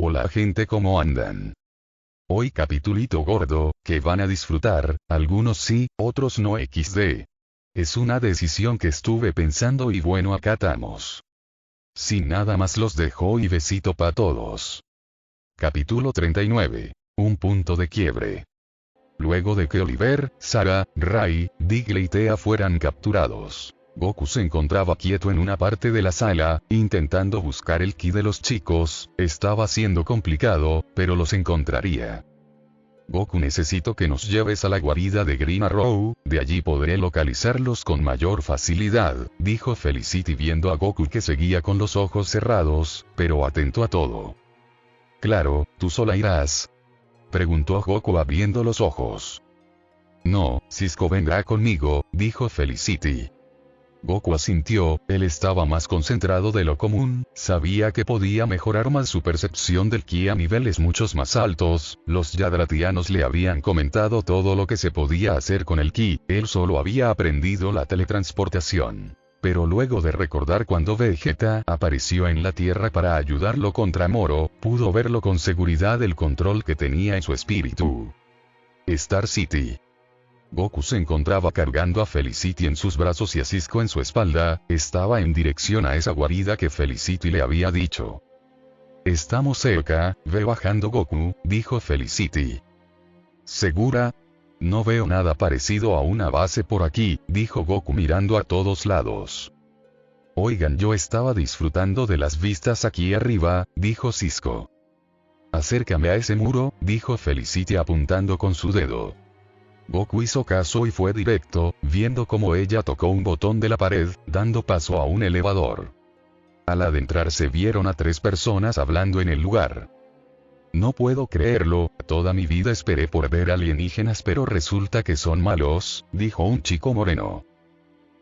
Hola gente, ¿cómo andan? Hoy capitulito gordo, que van a disfrutar, algunos sí, otros no XD. Es una decisión que estuve pensando y bueno, acá estamos. Sin nada más los dejo y besito pa' todos. Capítulo 39. Un punto de quiebre. Luego de que Oliver, Sarah, Ray, Diggle y Thea fueran capturados, Goku se encontraba quieto en una parte de la sala, intentando buscar el ki de los chicos. Estaba siendo complicado, pero los encontraría. Goku, necesito que nos lleves a la guarida de Green Arrow, de allí podré localizarlos con mayor facilidad, dijo Felicity viendo a Goku que seguía con los ojos cerrados, pero atento a todo. Claro, ¿tú sola irás?, preguntó Goku abriendo los ojos. No, Cisco vendrá conmigo, dijo Felicity. Goku asintió, él estaba más concentrado de lo común, sabía que podía mejorar más su percepción del ki a niveles muchos más altos. Los Yadratianos le habían comentado todo lo que se podía hacer con el ki, él solo había aprendido la teletransportación. Pero luego de recordar cuando Vegeta apareció en la Tierra para ayudarlo contra Moro, pudo verlo con seguridad el control que tenía en su espíritu. Star City. Goku se encontraba cargando a Felicity en sus brazos y a Cisco en su espalda, estaba en dirección a esa guarida que Felicity le había dicho. Estamos cerca, ve bajando Goku, dijo Felicity. ¿Segura? No veo nada parecido a una base por aquí, dijo Goku mirando a todos lados. Oigan, yo estaba disfrutando de las vistas aquí arriba, dijo Cisco. Acércame a ese muro, dijo Felicity apuntando con su dedo. Goku hizo caso y fue directo, viendo cómo ella tocó un botón de la pared, dando paso a un elevador. Al adentrarse vieron a 3 personas hablando en el lugar. No puedo creerlo, toda mi vida esperé por ver alienígenas pero resulta que son malos, dijo un chico moreno.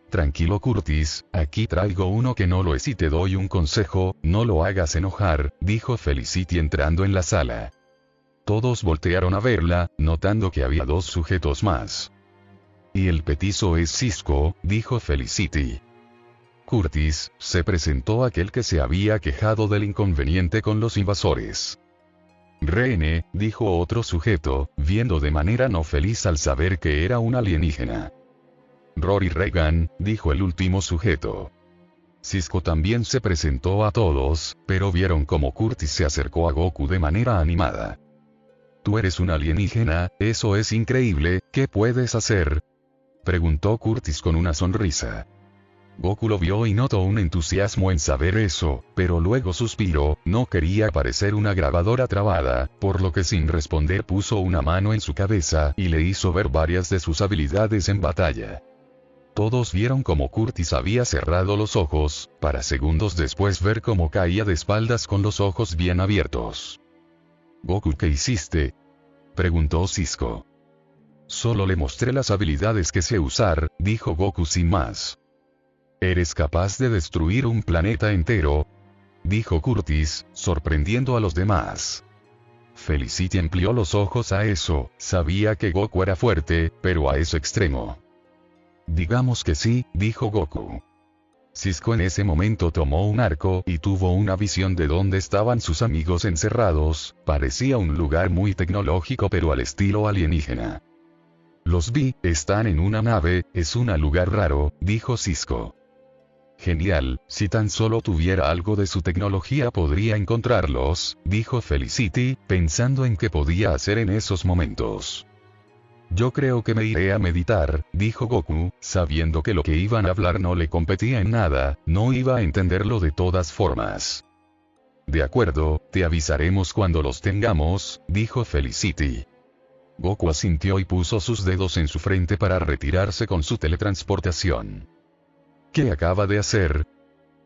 Tranquilo Curtis, aquí traigo uno que no lo es y te doy un consejo, no lo hagas enojar, dijo Felicity entrando en la sala. Todos voltearon a verla, notando que había 2 sujetos más. Y el petizo es Cisco, dijo Felicity. Curtis, se presentó aquel que se había quejado del inconveniente con los invasores. Rene, dijo otro sujeto, viendo de manera no feliz al saber que era un alienígena. Rory Reagan, dijo el último sujeto. Cisco también se presentó a todos, pero vieron cómo Curtis se acercó a Goku de manera animada. ¿Tú eres un alienígena? Eso es increíble, ¿qué puedes hacer?, preguntó Curtis con una sonrisa. Goku lo vio y notó un entusiasmo en saber eso, pero luego suspiró, no quería parecer una grabadora trabada, por lo que sin responder puso una mano en su cabeza y le hizo ver varias de sus habilidades en batalla. Todos vieron cómo Curtis había cerrado los ojos, para segundos después ver cómo caía de espaldas con los ojos bien abiertos. Goku, ¿qué hiciste?, preguntó Cisco. Solo le mostré las habilidades que sé usar, dijo Goku sin más. ¿Eres capaz de destruir un planeta entero?, dijo Curtis, sorprendiendo a los demás. Felicity amplió los ojos a eso, sabía que Goku era fuerte, pero a ese extremo. Digamos que sí, dijo Goku. Cisco en ese momento tomó un arco y tuvo una visión de dónde estaban sus amigos encerrados, parecía un lugar muy tecnológico pero al estilo alienígena. Los vi, están en una nave, es un lugar raro, dijo Cisco. Genial, si tan solo tuviera algo de su tecnología podría encontrarlos, dijo Felicity, pensando en qué podía hacer en esos momentos. Yo creo que me iré a meditar, dijo Goku, sabiendo que lo que iban a hablar no le competía en nada, no iba a entenderlo de todas formas. De acuerdo, te avisaremos cuando los tengamos, dijo Felicity. Goku asintió y puso sus dedos en su frente para retirarse con su teletransportación. ¿Qué acaba de hacer?,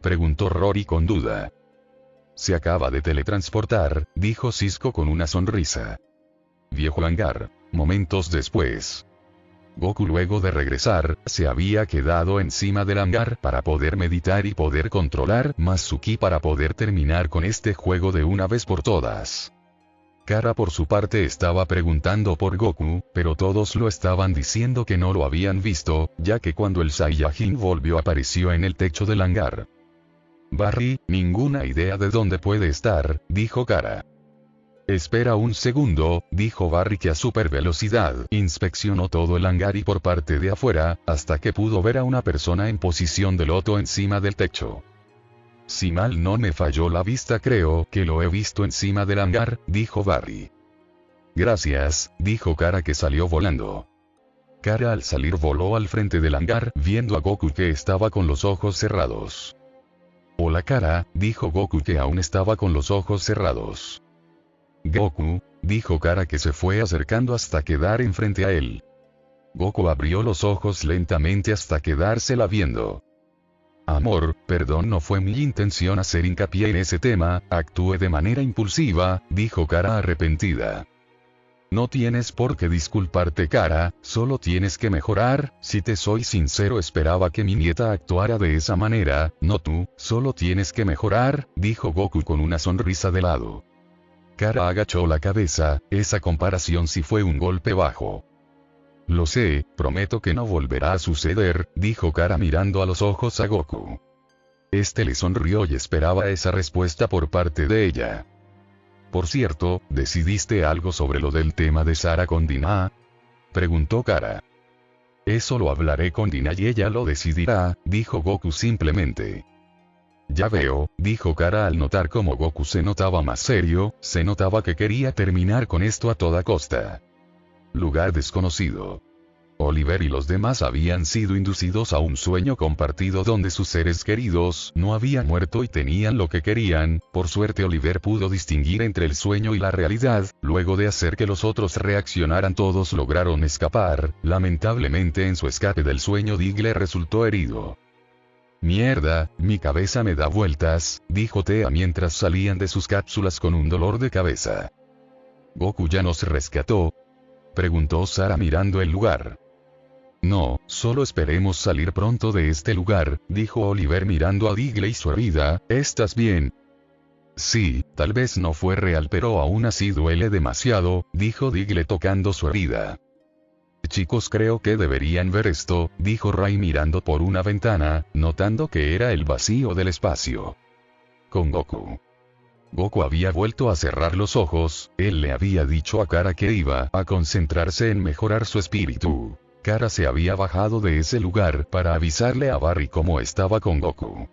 preguntó Rory con duda. Se acaba de teletransportar, dijo Cisco con una sonrisa. Viejo hangar. Momentos después. Goku, luego de regresar, se había quedado encima del hangar para poder meditar y poder controlar más su ki para poder terminar con este juego de una vez por todas. Kara por su parte estaba preguntando por Goku, pero todos lo estaban diciendo que no lo habían visto, ya que cuando el Saiyajin volvió apareció en el techo del hangar. Barry, ninguna idea de dónde puede estar, dijo Kara. Espera un segundo, dijo Barry, que a super velocidad inspeccionó todo el hangar y por parte de afuera, hasta que pudo ver a una persona en posición de loto encima del techo. Si mal no me falló la vista, creo que lo he visto encima del hangar, dijo Barry. Gracias, dijo Kara, que salió volando. Kara al salir voló al frente del hangar, viendo a Goku, que estaba con los ojos cerrados. Hola Kara, dijo Goku, que aún estaba con los ojos cerrados. Goku, dijo Kara, que se fue acercando hasta quedar enfrente a él. Goku abrió los ojos lentamente hasta quedársela viendo. Amor, perdón, no fue mi intención hacer hincapié en ese tema, actué de manera impulsiva, dijo Kara arrepentida. No tienes por qué disculparte, Kara, solo tienes que mejorar. Si te soy sincero, esperaba que mi nieta actuara de esa manera, no tú, solo tienes que mejorar, dijo Goku con una sonrisa de lado. Kara agachó la cabeza, esa comparación sí fue un golpe bajo. Lo sé, prometo que no volverá a suceder, dijo Kara mirando a los ojos a Goku. Este le sonrió y esperaba esa respuesta por parte de ella. Por cierto, ¿decidiste algo sobre lo del tema de Sara con Dina? Preguntó Kara. Eso lo hablaré con Dina y ella lo decidirá, dijo Goku simplemente. Ya veo, dijo Kara al notar cómo Goku se notaba más serio, se notaba que quería terminar con esto a toda costa. Lugar desconocido. Oliver y los demás habían sido inducidos a un sueño compartido donde sus seres queridos no habían muerto y tenían lo que querían. Por suerte Oliver pudo distinguir entre el sueño y la realidad. Luego de hacer que los otros reaccionaran, todos lograron escapar. Lamentablemente, en su escape del sueño, Digle resultó herido. Mierda, mi cabeza me da vueltas, dijo Tea mientras salían de sus cápsulas con un dolor de cabeza. ¿Goku ya nos rescató?, preguntó Sara mirando el lugar. No, solo esperemos salir pronto de este lugar, dijo Oliver mirando a Digle y su herida. ¿Estás bien? Sí, tal vez no fue real, pero aún así duele demasiado, dijo Digle tocando su herida. Chicos, creo que deberían ver esto, dijo Ray mirando por una ventana, notando que era el vacío del espacio. Con Goku. Goku había vuelto a cerrar los ojos. Él le había dicho a Kara que iba a concentrarse en mejorar su espíritu. Kara se había bajado de ese lugar para avisarle a Barry cómo estaba con Goku.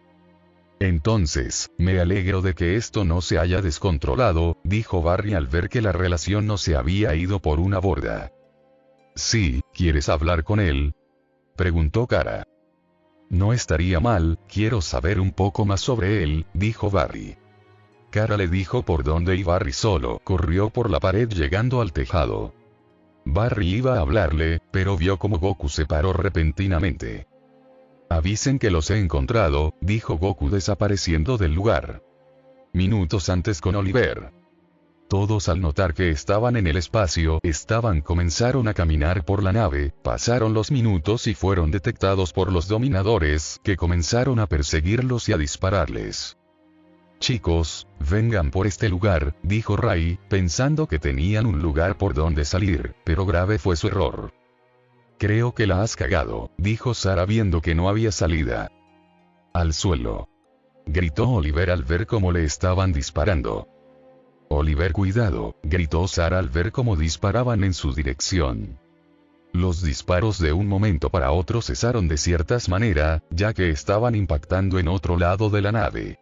Entonces, me alegro de que esto no se haya descontrolado, dijo Barry al ver que la relación no se había ido por una borda. Sí, ¿quieres hablar con él?, preguntó Kara. No estaría mal, quiero saber un poco más sobre él, dijo Barry. Kara le dijo por dónde y Barry solo corrió por la pared llegando al tejado. Barry iba a hablarle, pero vio como Goku se paró repentinamente. Avisen que los he encontrado, dijo Goku desapareciendo del lugar. Minutos antes con Oliver. Todos, al notar que estaban en el espacio, comenzaron a caminar por la nave. Pasaron los minutos y fueron detectados por los dominadores, que comenzaron a perseguirlos y a dispararles. Chicos, vengan por este lugar, dijo Ray, pensando que tenían un lugar por donde salir, pero grave fue su error. Creo que la has cagado, dijo Sara viendo que no había salida. Al suelo. Gritó Oliver al ver cómo le estaban disparando. Oliver, cuidado, gritó Sara al ver cómo disparaban en su dirección. Los disparos de un momento para otro cesaron de cierta manera, ya que estaban impactando en otro lado de la nave.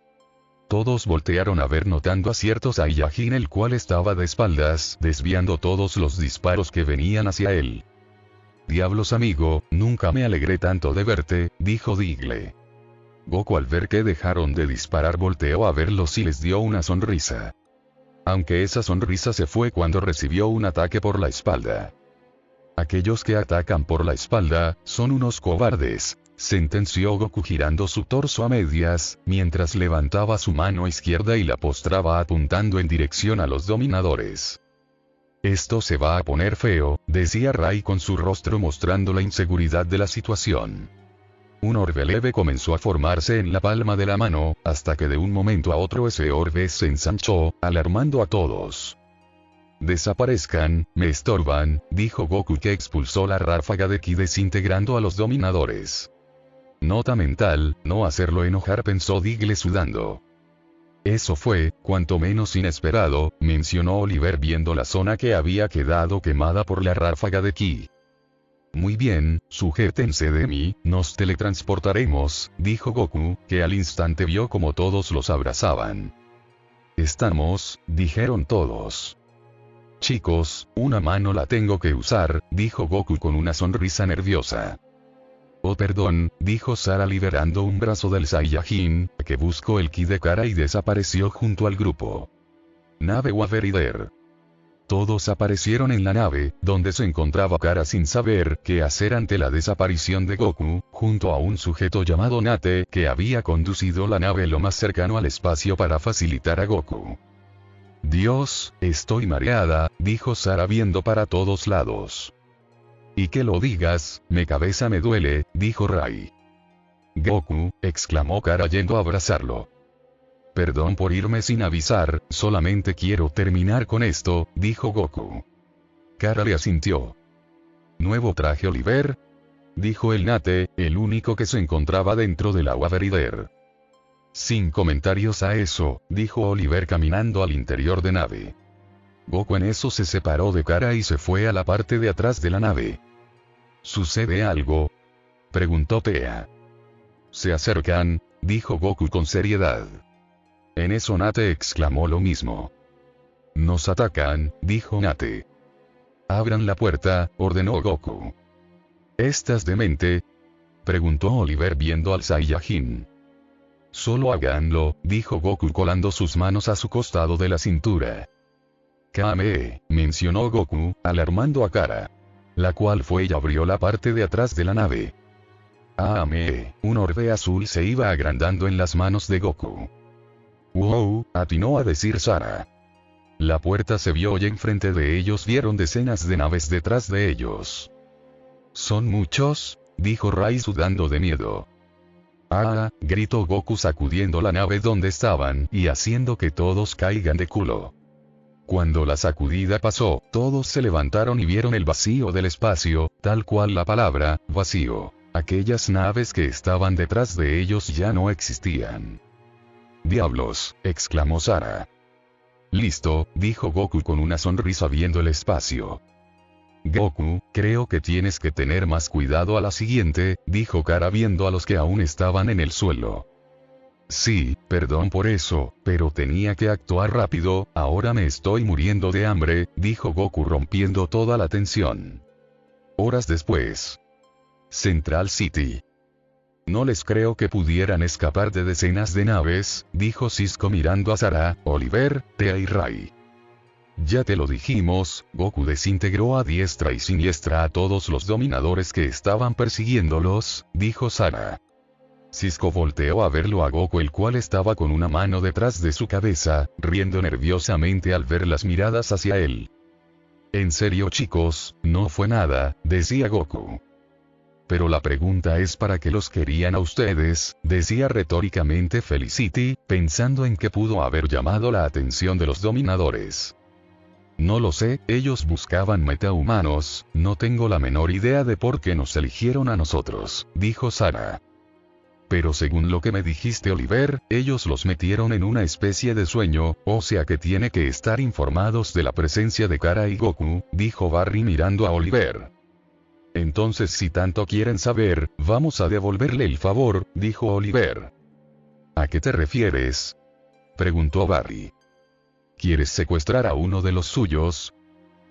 Todos voltearon a ver notando a cierto Saiyajin, el cual estaba de espaldas, desviando todos los disparos que venían hacia él. Diablos amigo, nunca me alegré tanto de verte, dijo Digle. Goku al ver que dejaron de disparar volteó a verlos y les dio una sonrisa. Aunque esa sonrisa se fue cuando recibió un ataque por la espalda. Aquellos que atacan por la espalda, son unos cobardes, sentenció Goku girando su torso a medias, mientras levantaba su mano izquierda y la postraba apuntando en dirección a los dominadores. Esto se va a poner feo, decía Ray con su rostro mostrando la inseguridad de la situación. Un orbe leve comenzó a formarse en la palma de la mano, hasta que de un momento a otro ese orbe se ensanchó, alarmando a todos. Desaparezcan, me estorban, dijo Goku, que expulsó la ráfaga de ki desintegrando a los dominadores. Nota mental, no hacerlo enojar, pensó Digle sudando. Eso fue, cuanto menos inesperado, mencionó Oliver viendo la zona que había quedado quemada por la ráfaga de ki. Muy bien, sujétense de mí, nos teletransportaremos, dijo Goku, que al instante vio como todos los abrazaban. Estamos, dijeron todos. Chicos, una mano la tengo que usar, dijo Goku con una sonrisa nerviosa. Oh perdón, dijo Sara liberando un brazo del Saiyajin, que buscó el ki de Kara y desapareció junto al grupo. Nave Waverider. Todos aparecieron en la nave, donde se encontraba Kara sin saber qué hacer ante la desaparición de Goku, junto a un sujeto llamado Nate, que había conducido la nave lo más cercano al espacio para facilitar a Goku. Dios, estoy mareada, dijo Sara viendo para todos lados. Y que lo digas, mi cabeza me duele, dijo Rai. Goku, exclamó Kara yendo a abrazarlo. Perdón por irme sin avisar, solamente quiero terminar con esto, dijo Goku. Kara le asintió. ¿Nuevo traje Oliver? Dijo el Nate, el único que se encontraba dentro de la Waverider. Sin comentarios a eso, dijo Oliver caminando al interior de nave. Goku en eso se separó de Kara y se fue a la parte de atrás de la nave. ¿Sucede algo?, preguntó Tea. Se acercan, dijo Goku con seriedad. En eso Nate exclamó lo mismo. Nos atacan, dijo Nate. Abran la puerta, ordenó Goku. ¿Estás demente?, preguntó Oliver viendo al Saiyajin. Solo háganlo, dijo Goku colando sus manos a su costado de la cintura. Kame, mencionó Goku, alarmando a Kara. La cual fue y abrió la parte de atrás de la nave. Ame, un orbe azul se iba agrandando en las manos de Goku. Wow, atinó a decir Sara. La puerta se vio y enfrente de ellos vieron decenas de naves detrás de ellos. ¿Son muchos?, dijo Rai sudando de miedo. ¡Ah!, gritó Goku sacudiendo la nave donde estaban y haciendo que todos caigan de culo. Cuando la sacudida pasó, todos se levantaron y vieron el vacío del espacio, tal cual la palabra, vacío. Aquellas naves que estaban detrás de ellos ya no existían. ¡Diablos!, exclamó Sara. Listo, dijo Goku con una sonrisa viendo el espacio. Goku, creo que tienes que tener más cuidado a la siguiente, dijo Kara viendo a los que aún estaban en el suelo. Sí, perdón por eso, pero tenía que actuar rápido, ahora me estoy muriendo de hambre, dijo Goku rompiendo toda la tensión. Horas después. Central City. No les creo que pudieran escapar de decenas de naves, dijo Cisco mirando a Sara, Oliver, Tea y Rai. Ya te lo dijimos, Goku desintegró a diestra y siniestra a todos los dominadores que estaban persiguiéndolos, dijo Sara. Cisco volteó a verlo a Goku, el cual estaba con una mano detrás de su cabeza, riendo nerviosamente al ver las miradas hacia él. En serio chicos, no fue nada, decía Goku. Pero la pregunta es ¿para qué los querían a ustedes?, decía retóricamente Felicity, pensando en que pudo haber llamado la atención de los dominadores. No lo sé, ellos buscaban metahumanos, no tengo la menor idea de por qué nos eligieron a nosotros, dijo Sara. Pero según lo que me dijiste Oliver, ellos los metieron en una especie de sueño, o sea que tiene que estar informados de la presencia de Kara y Goku, dijo Barry mirando a Oliver. Entonces si tanto quieren saber, vamos a devolverle el favor, dijo Oliver. ¿A qué te refieres?, preguntó Barry. ¿Quieres secuestrar a uno de los suyos?,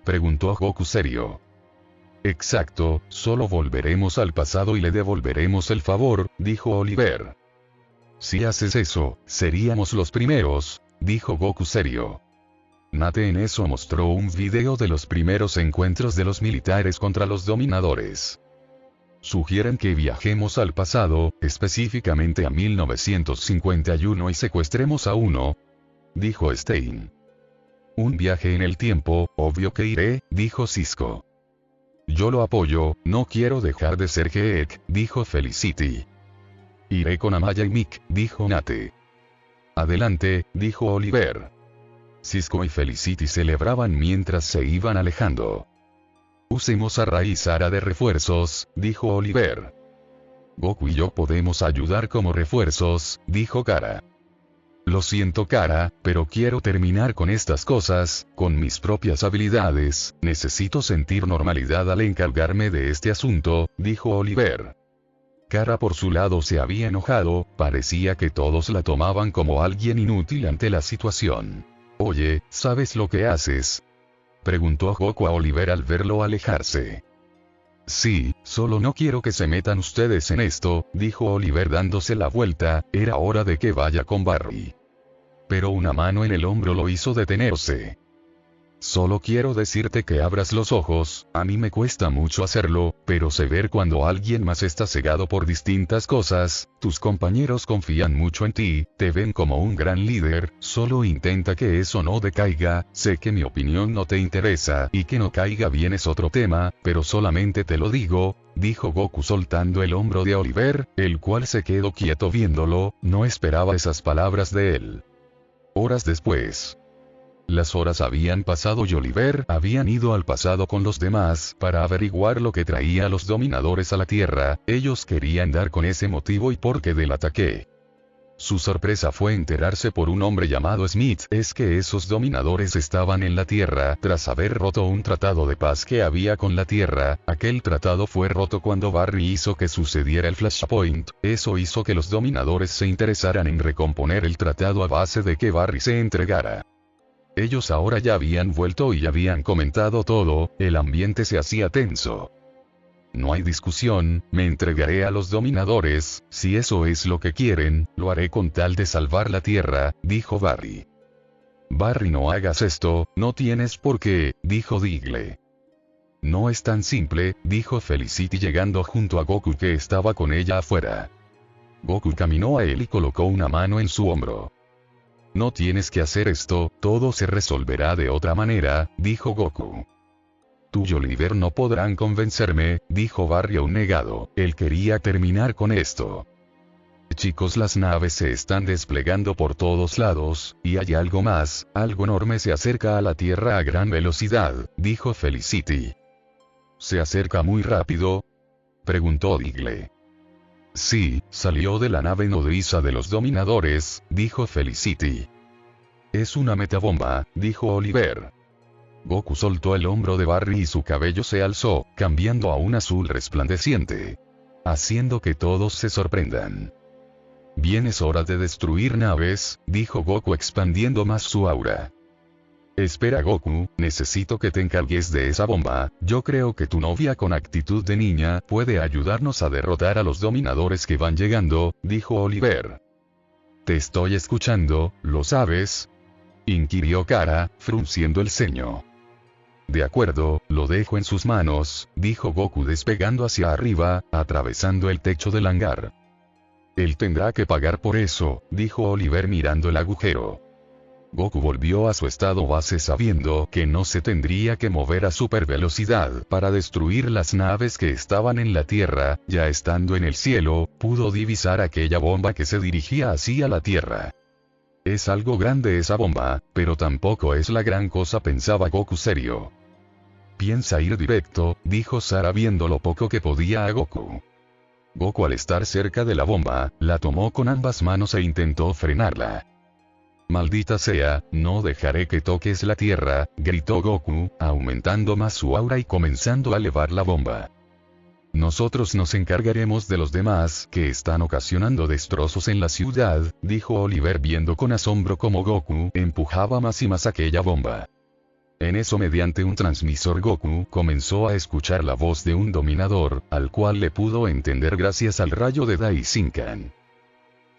preguntó Goku serio. Exacto, solo volveremos al pasado y le devolveremos el favor, dijo Oliver. Si haces eso, seríamos los primeros, dijo Goku serio. Nate en eso mostró un video de los primeros encuentros de los militares contra los dominadores. Sugieren que viajemos al pasado, específicamente a 1951 y secuestremos a uno, dijo Stein. Un viaje en el tiempo, obvio que iré, dijo Cisco. Yo lo apoyo, no quiero dejar de ser geek, dijo Felicity. Iré con Amaya y Mick, dijo Nate. Adelante, dijo Oliver. Cisco y Felicity celebraban mientras se iban alejando. Usemos a Rai y Sara de refuerzos, dijo Oliver. Goku y yo podemos ayudar como refuerzos, dijo Kara. Lo siento Kara, pero quiero terminar con estas cosas, con mis propias habilidades, necesito sentir normalidad al encargarme de este asunto, dijo Oliver. Kara por su lado se había enojado, parecía que todos la tomaban como alguien inútil ante la situación. Oye, ¿sabes lo que haces?, preguntó Goku a Oliver al verlo alejarse. Sí, solo no quiero que se metan ustedes en esto, dijo Oliver dándose la vuelta, era hora de que vaya con Barry. Pero una mano en el hombro lo hizo detenerse. Solo quiero decirte que abras los ojos, a mí me cuesta mucho hacerlo, pero sé ver cuando alguien más está cegado por distintas cosas, tus compañeros confían mucho en ti, te ven como un gran líder, solo intenta que eso no decaiga, sé que mi opinión no te interesa, y que no caiga bien es otro tema, pero solamente te lo digo, dijo Goku soltando el hombro de Oliver, el cual se quedó quieto viéndolo, no esperaba esas palabras de él. Horas después. Las horas habían pasado y Oliver habían ido al pasado con los demás para averiguar lo que traía a los dominadores a la Tierra, ellos querían dar con ese motivo y porqué del ataque. Su sorpresa fue enterarse por un hombre llamado Smith es que esos dominadores estaban en la Tierra tras haber roto un tratado de paz que había con la Tierra, aquel tratado fue roto cuando Barry hizo que sucediera el Flashpoint, eso hizo que los dominadores se interesaran en recomponer el tratado a base de que Barry se entregara. Ellos ahora ya habían vuelto y habían comentado todo, el ambiente se hacía tenso. No hay discusión, me entregaré a los dominadores, si eso es lo que quieren, lo haré con tal de salvar la Tierra, dijo Barry. Barry, no hagas esto, no tienes por qué, dijo Diggle. No es tan simple, dijo Felicity llegando junto a Goku que estaba con ella afuera. Goku caminó a él y colocó una mano en su hombro. No tienes que hacer esto, todo se resolverá de otra manera, dijo Goku. Tú y Oliver no podrán convencerme, dijo Barry aún negado, él quería terminar con esto. Chicos, las naves se están desplegando por todos lados, y hay algo más, algo enorme se acerca a la Tierra a gran velocidad, dijo Felicity. ¿Se acerca muy rápido?, preguntó Diggle. Sí, salió de la nave nodriza de los dominadores, dijo Felicity. Es una metabomba, dijo Oliver. Goku soltó el hombro de Barry y su cabello se alzó, cambiando a un azul resplandeciente, haciendo que todos se sorprendan. Bien, es hora de destruir naves, dijo Goku expandiendo más su aura. Espera Goku, necesito que te encargues de esa bomba, yo creo que tu novia con actitud de niña puede ayudarnos a derrotar a los dominadores que van llegando, dijo Oliver. Te estoy escuchando, ¿lo sabes?, inquirió Kara, frunciendo el ceño. De acuerdo, lo dejo en sus manos, dijo Goku despegando hacia arriba, atravesando el techo del hangar. Él tendrá que pagar por eso, dijo Oliver mirando el agujero. Goku volvió a su estado base sabiendo que no se tendría que mover a supervelocidad para destruir las naves que estaban en la Tierra, ya estando en el cielo, pudo divisar aquella bomba que se dirigía hacia la Tierra. Es algo grande esa bomba, pero tampoco es la gran cosa, pensaba Goku serio. Piensa ir directo, dijo Sara viendo lo poco que podía a Goku. Goku al estar cerca de la bomba, la tomó con ambas manos e intentó frenarla. Maldita sea, no dejaré que toques la Tierra, gritó Goku, aumentando más su aura y comenzando a elevar la bomba. Nosotros nos encargaremos de los demás que están ocasionando destrozos en la ciudad, dijo Oliver viendo con asombro cómo Goku empujaba más y más aquella bomba. En eso, mediante un transmisor, Goku comenzó a escuchar la voz de un dominador, al cual le pudo entender gracias al rayo de Daisinkan.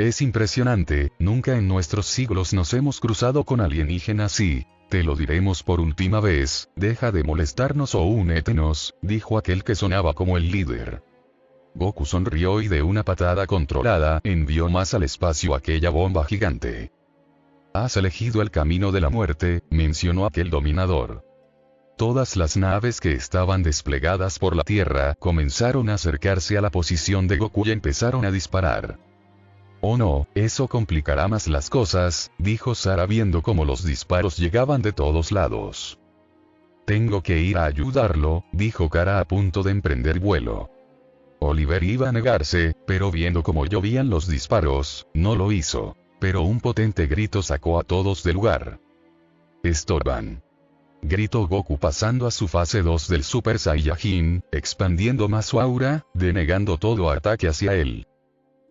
Es impresionante, nunca en nuestros siglos nos hemos cruzado con alienígenas y, te lo diremos por última vez, deja de molestarnos o únetenos, dijo aquel que sonaba como el líder. Goku sonrió y de una patada controlada envió más al espacio aquella bomba gigante. Has elegido el camino de la muerte, mencionó aquel dominador. Todas las naves que estaban desplegadas por la Tierra comenzaron a acercarse a la posición de Goku y empezaron a disparar. Oh no, eso complicará más las cosas, dijo Sara viendo cómo los disparos llegaban de todos lados. Tengo que ir a ayudarlo, dijo Kara a punto de emprender vuelo. Oliver iba a negarse, pero viendo cómo llovían los disparos, no lo hizo. Pero un potente grito sacó a todos del lugar. «Estorban», gritó Goku pasando a su fase 2 del Super Saiyajin, expandiendo más su aura, denegando todo ataque hacia él.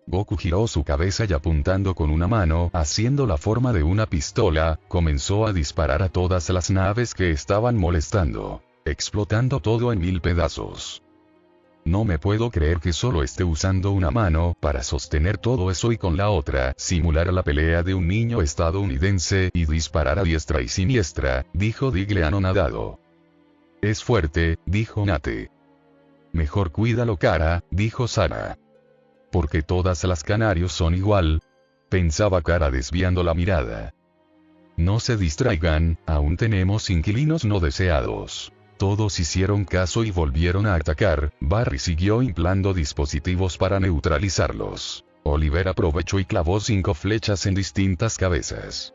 Goku giró su cabeza y apuntando con una mano, haciendo la forma de una pistola, comenzó a disparar a todas las naves que estaban molestando, explotando todo en 1000 pedazos. No me puedo creer que solo esté usando una mano para sostener todo eso y con la otra simular la pelea de un niño estadounidense y disparar a diestra y siniestra, dijo Digle anonadado. Es fuerte, dijo Nate. Mejor cuídalo Kara, dijo Sara. Porque todas las canarios son igual, pensaba Kara desviando la mirada. No se distraigan, aún tenemos inquilinos no deseados. Todos hicieron caso y volvieron a atacar. Barry siguió inflando dispositivos para neutralizarlos. Oliver aprovechó y clavó 5 flechas en distintas cabezas.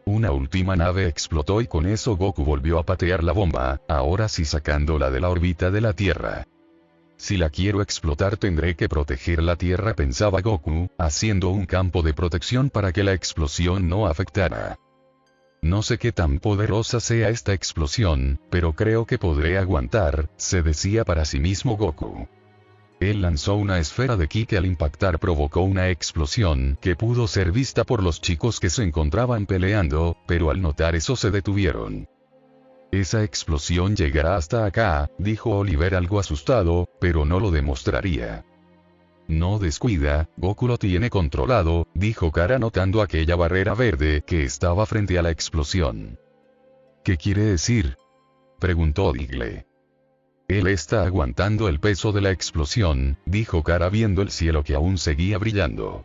Una última nave explotó y con eso Goku volvió a patear la bomba, ahora sí sacándola de la órbita de la Tierra. Si la quiero explotar tendré que proteger la Tierra, pensaba Goku, haciendo un campo de protección para que la explosión no afectara. No sé qué tan poderosa sea esta explosión, pero creo que podré aguantar, se decía para sí mismo Goku. Él lanzó una esfera de ki que al impactar provocó una explosión que pudo ser vista por los chicos que se encontraban peleando, pero al notar eso se detuvieron. Esa explosión llegará hasta acá, dijo Oliver algo asustado, pero no lo demostraría. No descuida, Goku lo tiene controlado, dijo Kara notando aquella barrera verde que estaba frente a la explosión. ¿Qué quiere decir?, preguntó Digle. Él está aguantando el peso de la explosión, dijo Kara viendo el cielo que aún seguía brillando.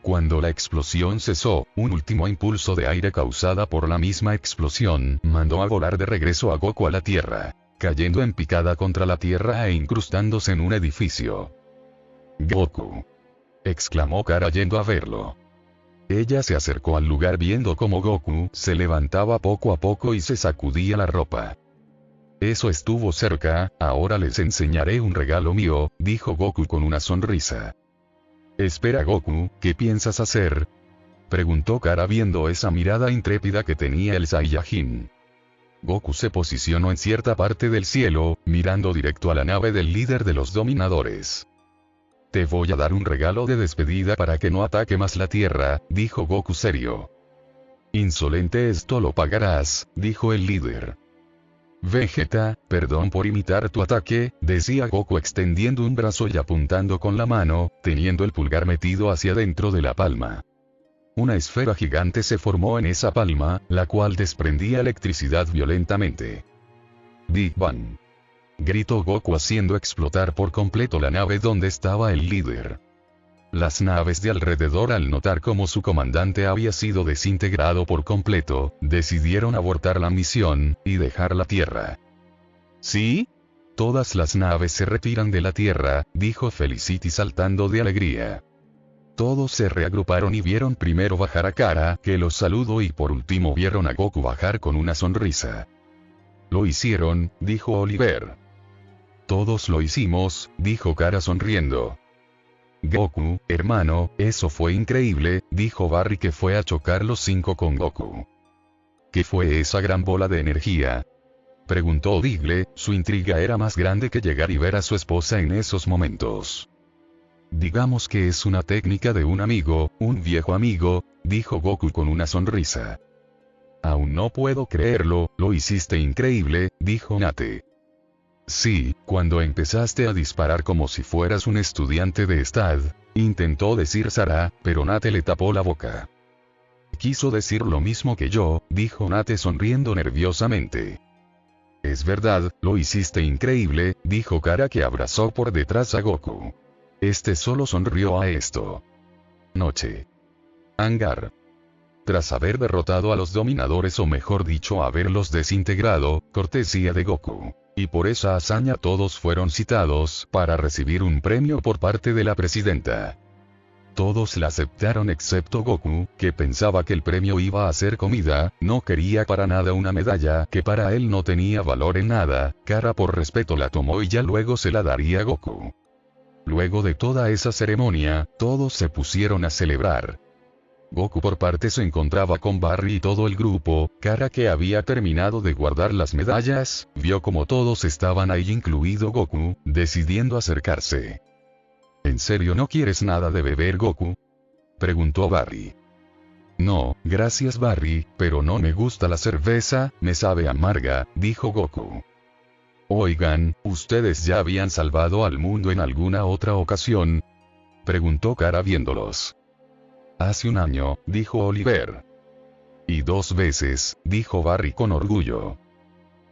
Cuando la explosión cesó, un último impulso de aire causada por la misma explosión mandó a volar de regreso a Goku a la Tierra, cayendo en picada contra la Tierra e incrustándose en un edificio. «Goku», exclamó Kara yendo a verlo. Ella se acercó al lugar viendo cómo Goku se levantaba poco a poco y se sacudía la ropa. Eso estuvo cerca, ahora les enseñaré un regalo mío, dijo Goku con una sonrisa. Espera Goku, ¿qué piensas hacer?, preguntó Kara viendo esa mirada intrépida que tenía el Saiyajin. Goku se posicionó en cierta parte del cielo, mirando directo a la nave del líder de los dominadores. Te voy a dar un regalo de despedida para que no ataque más la Tierra, dijo Goku serio. Insolente, esto lo pagarás, dijo el líder. Vegeta, perdón por imitar tu ataque, decía Goku extendiendo un brazo y apuntando con la mano, teniendo el pulgar metido hacia dentro de la palma. Una esfera gigante se formó en esa palma, la cual desprendía electricidad violentamente. Big Bang, gritó Goku haciendo explotar por completo la nave donde estaba el líder. Las naves de alrededor, al notar cómo su comandante había sido desintegrado por completo, decidieron abortar la misión y dejar la Tierra. ¿Sí? Todas las naves se retiran de la Tierra, dijo Felicity saltando de alegría. Todos se reagruparon y vieron primero bajar a Kara, que los saludó, y por último vieron a Goku bajar con una sonrisa. Lo hicieron, dijo Oliver. Todos lo hicimos, dijo Kara sonriendo. Goku, hermano, eso fue increíble, dijo Barry que fue a chocar los 5 con Goku. ¿Qué fue esa gran bola de energía?, preguntó Digle, su intriga era más grande que llegar y ver a su esposa en esos momentos. Digamos que es una técnica de un amigo, un viejo amigo, dijo Goku con una sonrisa. Aún no puedo creerlo, lo hiciste increíble, dijo Nate. Sí, cuando empezaste a disparar como si fueras un estudiante de STAD, intentó decir Sara, pero Nate le tapó la boca. Quiso decir lo mismo que yo, dijo Nate sonriendo nerviosamente. Es verdad, lo hiciste increíble, dijo Kara que abrazó por detrás a Goku. Este solo sonrió a esto. Noche. Hangar. Tras haber derrotado a los dominadores, o mejor dicho haberlos desintegrado, cortesía de Goku, y por esa hazaña todos fueron citados para recibir un premio por parte de la presidenta. Todos la aceptaron excepto Goku, que pensaba que el premio iba a ser comida, no quería para nada una medalla que para él no tenía valor en nada. Kara por respeto la tomó y ya luego se la daría a Goku. Luego de toda esa ceremonia, todos se pusieron a celebrar. Goku por parte se encontraba con Barry y todo el grupo. Kara, que había terminado de guardar las medallas, vio como todos estaban ahí incluido Goku, decidiendo acercarse. ¿En serio no quieres nada de beber, Goku?, preguntó Barry. No, gracias Barry, pero no me gusta la cerveza, me sabe amarga, dijo Goku. Oigan, ¿ustedes ya habían salvado al mundo en alguna otra ocasión?, preguntó Kara viéndolos. Hace un año, dijo Oliver. Y 2 veces, dijo Barry con orgullo.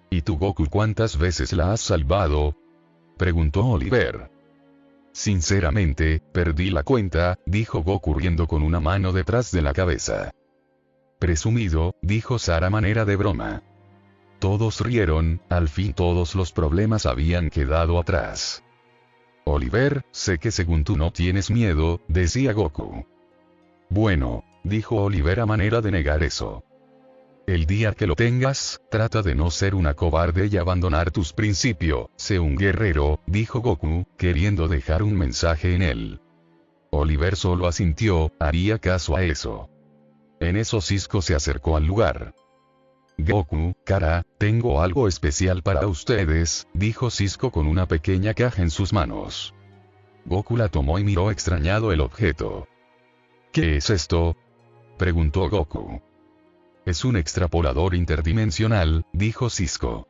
¿Y tú, Goku, cuántas veces la has salvado?, preguntó Oliver. Sinceramente, perdí la cuenta, dijo Goku riendo con una mano detrás de la cabeza. Presumido, dijo Sara a manera de broma. Todos rieron, al fin todos los problemas habían quedado atrás. Oliver, sé que según tú no tienes miedo, decía Goku. Bueno, dijo Oliver a manera de negar eso. El día que lo tengas, trata de no ser una cobarde y abandonar tus principios, sé un guerrero, dijo Goku, queriendo dejar un mensaje en él. Oliver solo asintió, haría caso a eso. En eso Cisco se acercó al lugar. Goku, Kara, tengo algo especial para ustedes, dijo Cisco con una pequeña caja en sus manos. Goku la tomó y miró extrañado el objeto. ¿Qué es esto?, preguntó Goku. Es un extrapolador interdimensional, dijo Cisco.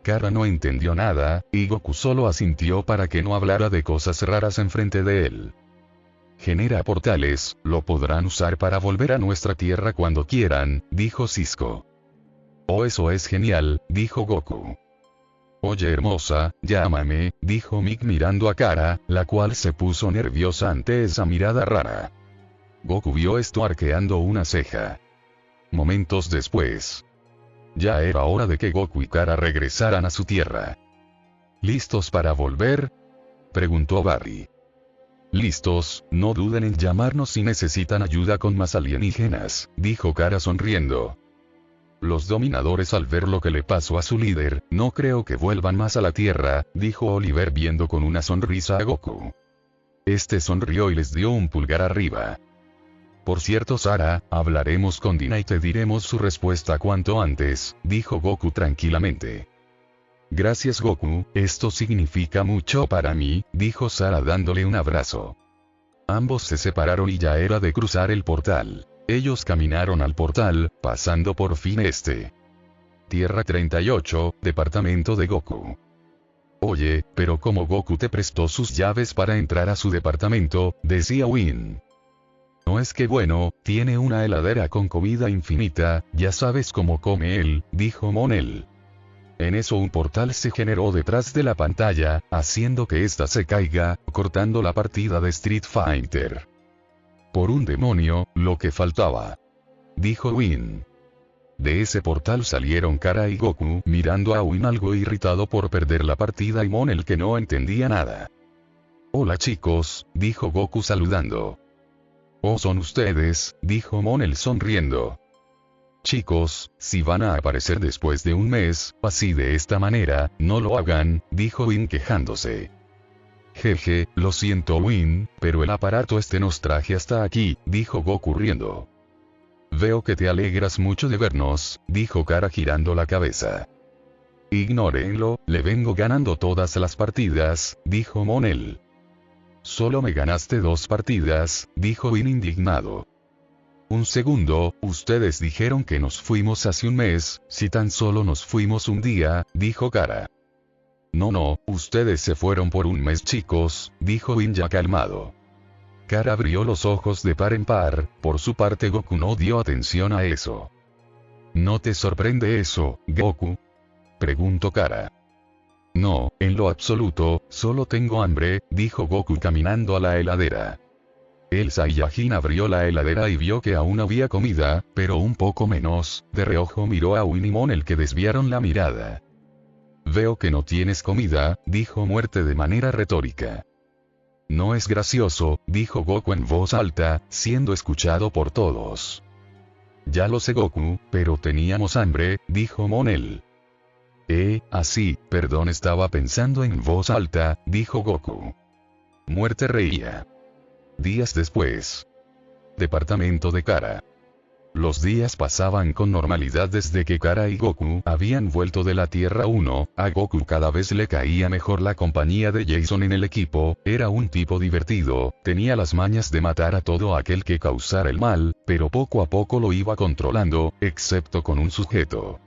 Kara no entendió nada, y Goku solo asintió para que no hablara de cosas raras enfrente de él. Genera portales, lo podrán usar para volver a nuestra tierra cuando quieran, dijo Cisco. Oh, eso es genial, dijo Goku. Oye hermosa, llámame, dijo Mick mirando a Kara, la cual se puso nerviosa ante esa mirada rara. Goku vio esto arqueando una ceja. Momentos después. Ya era hora de que Goku y Kara regresaran a su tierra. ¿Listos para volver?, preguntó Barry. Listos, no duden en llamarnos si necesitan ayuda con más alienígenas, dijo Kara sonriendo. Los dominadores, al ver lo que le pasó a su líder, no creo que vuelvan más a la tierra, dijo Oliver viendo con una sonrisa a Goku. Este sonrió y les dio un pulgar arriba. Por cierto Sara, hablaremos con Dina y te diremos su respuesta cuanto antes, dijo Goku tranquilamente. Gracias Goku, esto significa mucho para mí, dijo Sara dándole un abrazo. Ambos se separaron y ya era de cruzar el portal. Ellos caminaron al portal, pasando por fin Tierra 38, departamento de Goku. Oye, pero ¿cómo Goku te prestó sus llaves para entrar a su departamento?, decía Win. No es que bueno, tiene una heladera con comida infinita, ya sabes cómo come él, dijo Monel. En eso un portal se generó detrás de la pantalla, haciendo que ésta se caiga, cortando la partida de Street Fighter. Por un demonio, lo que faltaba, dijo Win. De ese portal salieron Kara y Goku mirando a Win algo irritado por perder la partida y Monel que no entendía nada. Hola chicos, dijo Goku saludando. Oh, son ustedes, dijo Monel sonriendo. Chicos, si van a aparecer después de un mes, así de esta manera, no lo hagan, dijo Win quejándose. Jeje, lo siento Win, pero el aparato nos traje hasta aquí, dijo Goku riendo. Veo que te alegras mucho de vernos, dijo Kara girando la cabeza. Ignórenlo, le vengo ganando todas las partidas, dijo Monel. Solo me ganaste 2 partidas, dijo Win indignado. Un segundo, ustedes dijeron que nos fuimos hace un mes, si tan solo nos fuimos un día, dijo Kara. No, ustedes se fueron por un mes chicos, dijo Win ya calmado. Kara abrió los ojos de par en par, por su parte Goku no dio atención a eso. ¿No te sorprende eso, Goku?, preguntó Kara. No, en lo absoluto, solo tengo hambre, dijo Goku caminando a la heladera. El Saiyajin abrió la heladera y vio que aún había comida, pero un poco menos, de reojo miró a Win y Monel que desviaron la mirada. Veo que no tienes comida, dijo Muerte de manera retórica. No es gracioso, dijo Goku en voz alta, siendo escuchado por todos. Ya lo sé Goku, pero teníamos hambre, dijo Monel. Así, perdón, estaba pensando en voz alta, dijo Goku. Muerte reía. Días después. Departamento de Kara. Los días pasaban con normalidad desde que Kara y Goku habían vuelto de la Tierra 1, a Goku cada vez le caía mejor la compañía de Jason en el equipo, era un tipo divertido, tenía las mañas de matar a todo aquel que causara el mal, pero poco a poco lo iba controlando, excepto con un sujeto.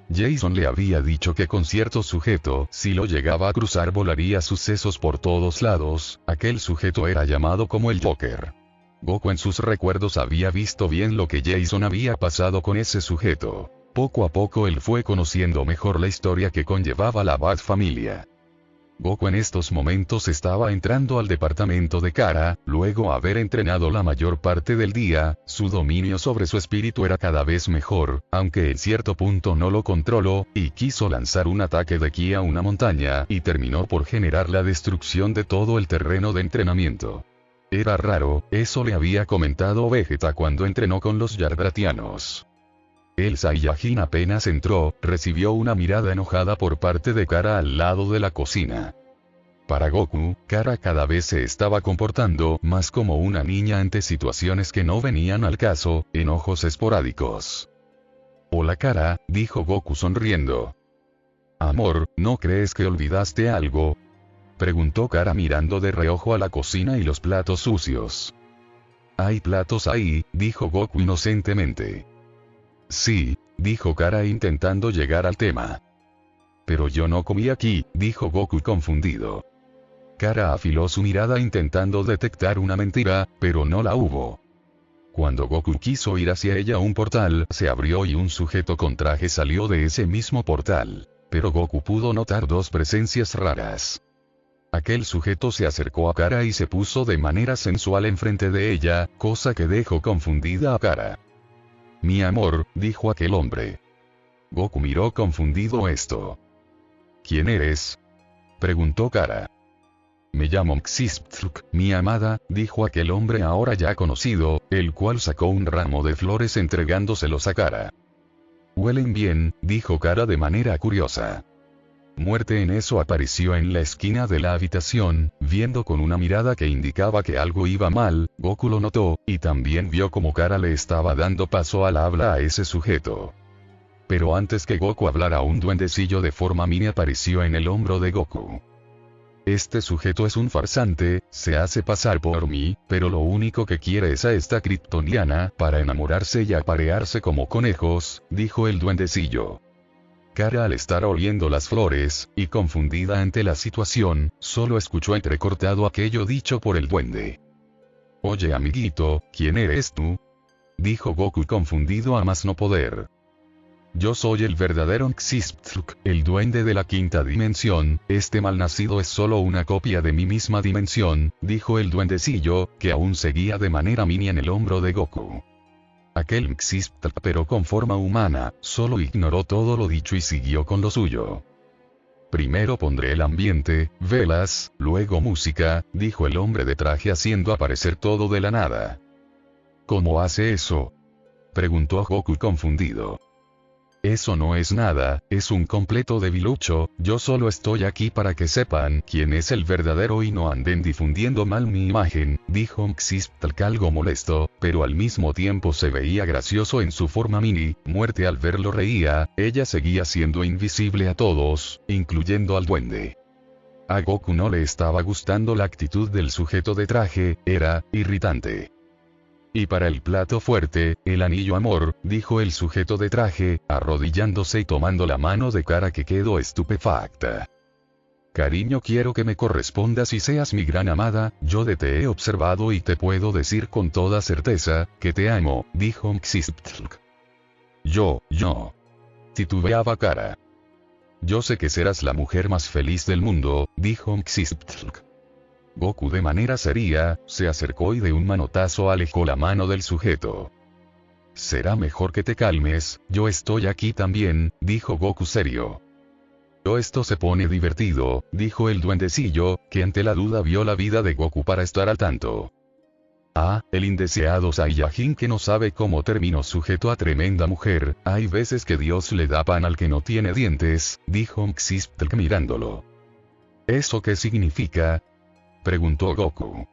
Jason le había dicho que con cierto sujeto, si lo llegaba a cruzar volaría sucesos por todos lados, aquel sujeto era llamado como el Joker. Goku en sus recuerdos había visto bien lo que Jason había pasado con ese sujeto. Poco a poco él fue conociendo mejor la historia que conllevaba la Bat familia. Goku en estos momentos estaba entrando al departamento de Kara, luego haber entrenado la mayor parte del día, su dominio sobre su espíritu era cada vez mejor, aunque en cierto punto no lo controló, y quiso lanzar un ataque de ki a una montaña y terminó por generar la destrucción de todo el terreno de entrenamiento. Era raro, eso le había comentado Vegeta cuando entrenó con los Yardratianos. El Saiyajin apenas entró, recibió una mirada enojada por parte de Kara al lado de la cocina. Para Goku, Kara cada vez se estaba comportando más como una niña ante situaciones que no venían al caso, enojos esporádicos. «Hola Kara», dijo Goku sonriendo. «Amor, ¿no crees que olvidaste algo?», preguntó Kara mirando de reojo a la cocina y los platos sucios. «Hay platos ahí», dijo Goku inocentemente. «Sí», dijo Kara intentando llegar al tema. «Pero yo no comí aquí», dijo Goku confundido. Kara afiló su mirada intentando detectar una mentira, pero no la hubo. Cuando Goku quiso ir hacia ella, un portal se abrió y un sujeto con traje salió de ese mismo portal. Pero Goku pudo notar dos presencias raras. Aquel sujeto se acercó a Kara y se puso de manera sensual enfrente de ella, cosa que dejó confundida a Kara. «Mi amor», dijo aquel hombre. Goku miró confundido esto. «¿Quién eres?», preguntó Kara. «Me llamo Mxistlk, mi amada», dijo aquel hombre ahora ya conocido, el cual sacó un ramo de flores entregándoselos a Kara. «Huelen bien», dijo Kara de manera curiosa. Muerte en eso apareció en la esquina de la habitación, viendo con una mirada que indicaba que algo iba mal. Goku lo notó, y también vio como Kara le estaba dando paso al habla a ese sujeto. Pero antes que Goku hablara, un duendecillo de forma mini apareció en el hombro de Goku. «Este sujeto es un farsante, se hace pasar por mí, pero lo único que quiere es a esta kryptoniana para enamorarse y aparearse como conejos», dijo el duendecillo. Kara, al estar oliendo las flores, y confundida ante la situación, solo escuchó entrecortado aquello dicho por el duende. «Oye amiguito, ¿quién eres tú?», dijo Goku confundido a más no poder. «Yo soy el verdadero Mxistlk, el duende de la quinta dimensión, este malnacido es solo una copia de mi misma dimensión», dijo el duendecillo, que aún seguía de manera mini en el hombro de Goku. Aquel Mxistlk, pero con forma humana, solo ignoró todo lo dicho y siguió con lo suyo. «Primero pondré el ambiente, velas, luego música», dijo el hombre de traje haciendo aparecer todo de la nada. «¿Cómo hace eso?», preguntó Goku confundido. «Eso no es nada, es un completo debilucho, yo solo estoy aquí para que sepan quién es el verdadero y no anden difundiendo mal mi imagen», dijo Mxistlk algo molesto, pero al mismo tiempo se veía gracioso en su forma mini. Muerte al verlo reía, ella seguía siendo invisible a todos, incluyendo al duende. A Goku no le estaba gustando la actitud del sujeto de traje, era irritante. «Y para el plato fuerte, el anillo amor», dijo el sujeto de traje, arrodillándose y tomando la mano de Kara, que quedó estupefacta. «Cariño, quiero que me correspondas y seas mi gran amada, yo te he observado y te puedo decir con toda certeza, que te amo», dijo Mxistlk. Yo, titubeaba Kara. «Yo sé que serás la mujer más feliz del mundo», dijo Mxistlk. Goku de manera seria, se acercó y de un manotazo alejó la mano del sujeto. «Será mejor que te calmes, yo estoy aquí también», dijo Goku serio. «Esto se pone divertido», dijo el duendecillo, que ante la duda vio la vida de Goku para estar al tanto. «Ah, el indeseado Saiyajin que no sabe cómo terminó sujeto a tremenda mujer, hay veces que Dios le da pan al que no tiene dientes», dijo Mxistlk mirándolo. «¿Eso qué significa?», preguntó Goku.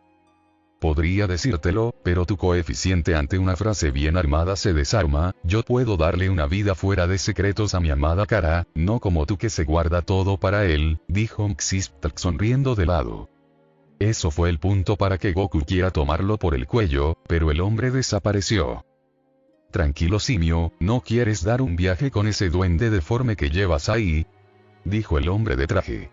Podría decírtelo, pero tu coeficiente ante una frase bien armada se desarma. Yo puedo darle una vida fuera de secretos a mi amada Kara, no como tú que se guarda todo para él, dijo Mxistlk sonriendo de lado. Eso fue el punto para que Goku quiera tomarlo por el cuello, pero el hombre desapareció. Tranquilo simio, ¿no quieres dar un viaje con ese duende deforme que llevas ahí? Dijo el hombre de traje.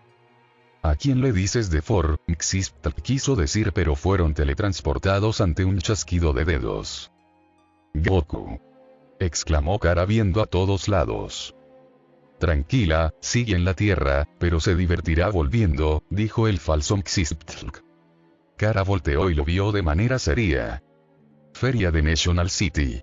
¿A quién le dices deforme? Mxistlk quiso decir, pero fueron teletransportados ante un chasquido de dedos. Goku, exclamó Kara viendo a todos lados. Tranquila, sigue en la tierra, pero se divertirá volviendo, dijo el falso Mxistlk. Kara volteó y lo vio de manera seria. Feria de National City.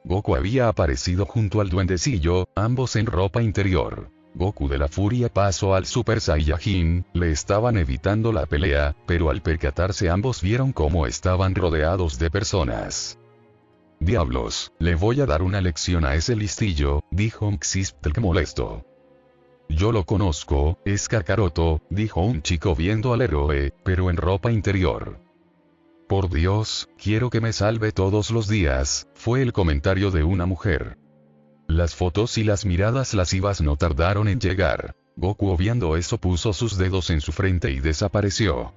Goku había aparecido junto al duendecillo, ambos en ropa interior. Goku de la furia pasó al Super Saiyajin, le estaban evitando la pelea, pero al percatarse ambos vieron cómo estaban rodeados de personas. Diablos, le voy a dar una lección a ese listillo, dijo Mxistlk molesto. Yo lo conozco, es Kakaroto, dijo un chico viendo al héroe, pero en ropa interior. Por Dios, quiero que me salve todos los días, fue el comentario de una mujer. Las fotos y las miradas lascivas no tardaron en llegar. Goku, viendo eso, puso sus dedos en su frente y desapareció.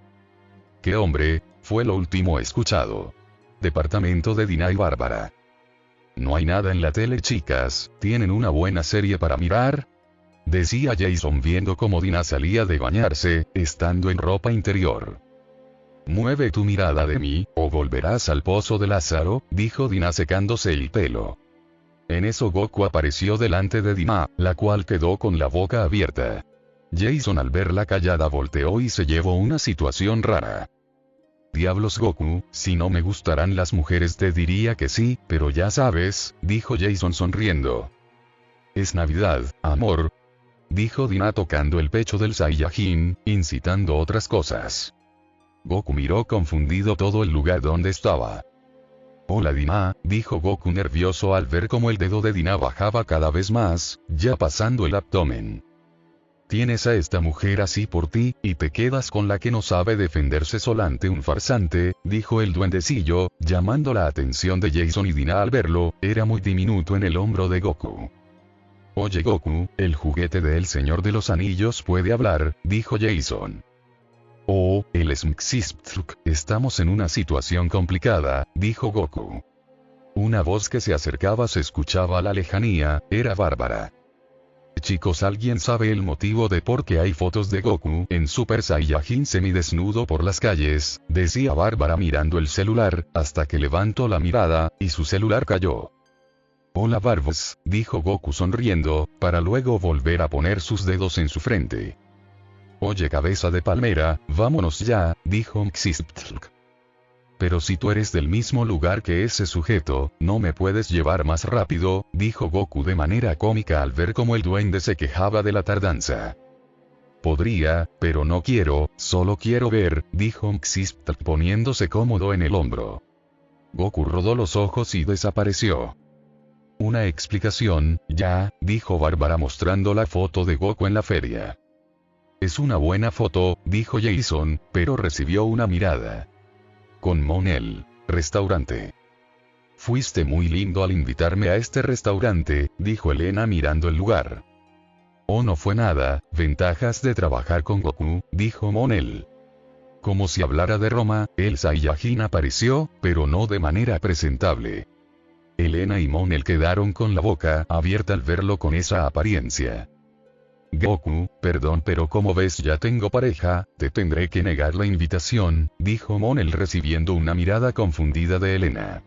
¡Qué hombre! Fue lo último escuchado. Departamento de Dina y Bárbara. No hay nada en la tele, chicas, ¿tienen una buena serie para mirar? Decía Jason viendo cómo Dina salía de bañarse, estando en ropa interior. Mueve tu mirada de mí, o volverás al pozo de Lázaro, dijo Dina secándose el pelo. En eso Goku apareció delante de Dina, la cual quedó con la boca abierta. Jason, al verla callada, volteó y se llevó una situación rara. Diablos Goku, si no me gustarán las mujeres te diría que sí, pero ya sabes, dijo Jason sonriendo. Es Navidad, amor, dijo Dina tocando el pecho del Saiyajin, incitando otras cosas. Goku miró confundido todo el lugar donde estaba. Hola Dina, dijo Goku nervioso al ver cómo el dedo de Dina bajaba cada vez más, ya pasando el abdomen. Tienes a esta mujer así por ti, y te quedas con la que no sabe defenderse sola ante un farsante, dijo el duendecillo, llamando la atención de Jason y Dina al verlo, era muy diminuto en el hombro de Goku. Oye Goku, el juguete del Señor de los Anillos puede hablar, dijo Jason. Oh, el Mxistlk, estamos en una situación complicada, dijo Goku. Una voz que se acercaba se escuchaba a la lejanía, era Bárbara. Chicos, ¿alguien sabe el motivo de por qué hay fotos de Goku en Super Saiyajin semidesnudo por las calles? Decía Bárbara mirando el celular, hasta que levantó la mirada, y su celular cayó. Hola Barbs, dijo Goku sonriendo, para luego volver a poner sus dedos en su frente. Oye cabeza de palmera, vámonos ya, dijo Mxistlk. Pero si tú eres del mismo lugar que ese sujeto, ¿no me puedes llevar más rápido?, dijo Goku de manera cómica al ver cómo el duende se quejaba de la tardanza. Podría, pero no quiero, solo quiero ver, dijo Mxistlk poniéndose cómodo en el hombro. Goku rodó los ojos y desapareció. Una explicación, ya, dijo Bárbara mostrando la foto de Goku en la feria. Es una buena foto, dijo Jason, pero recibió una mirada. Con Monel, restaurante. Fuiste muy lindo al invitarme a este restaurante, dijo Elena mirando el lugar. Oh, no fue nada, ventajas de trabajar con Goku, dijo Monel. Como si hablara de Roma, el Saiyajin apareció, pero no de manera presentable. Elena y Monel quedaron con la boca abierta al verlo con esa apariencia. Goku, perdón, pero como ves ya tengo pareja, te tendré que negar la invitación, dijo Monel recibiendo una mirada confundida de Elena.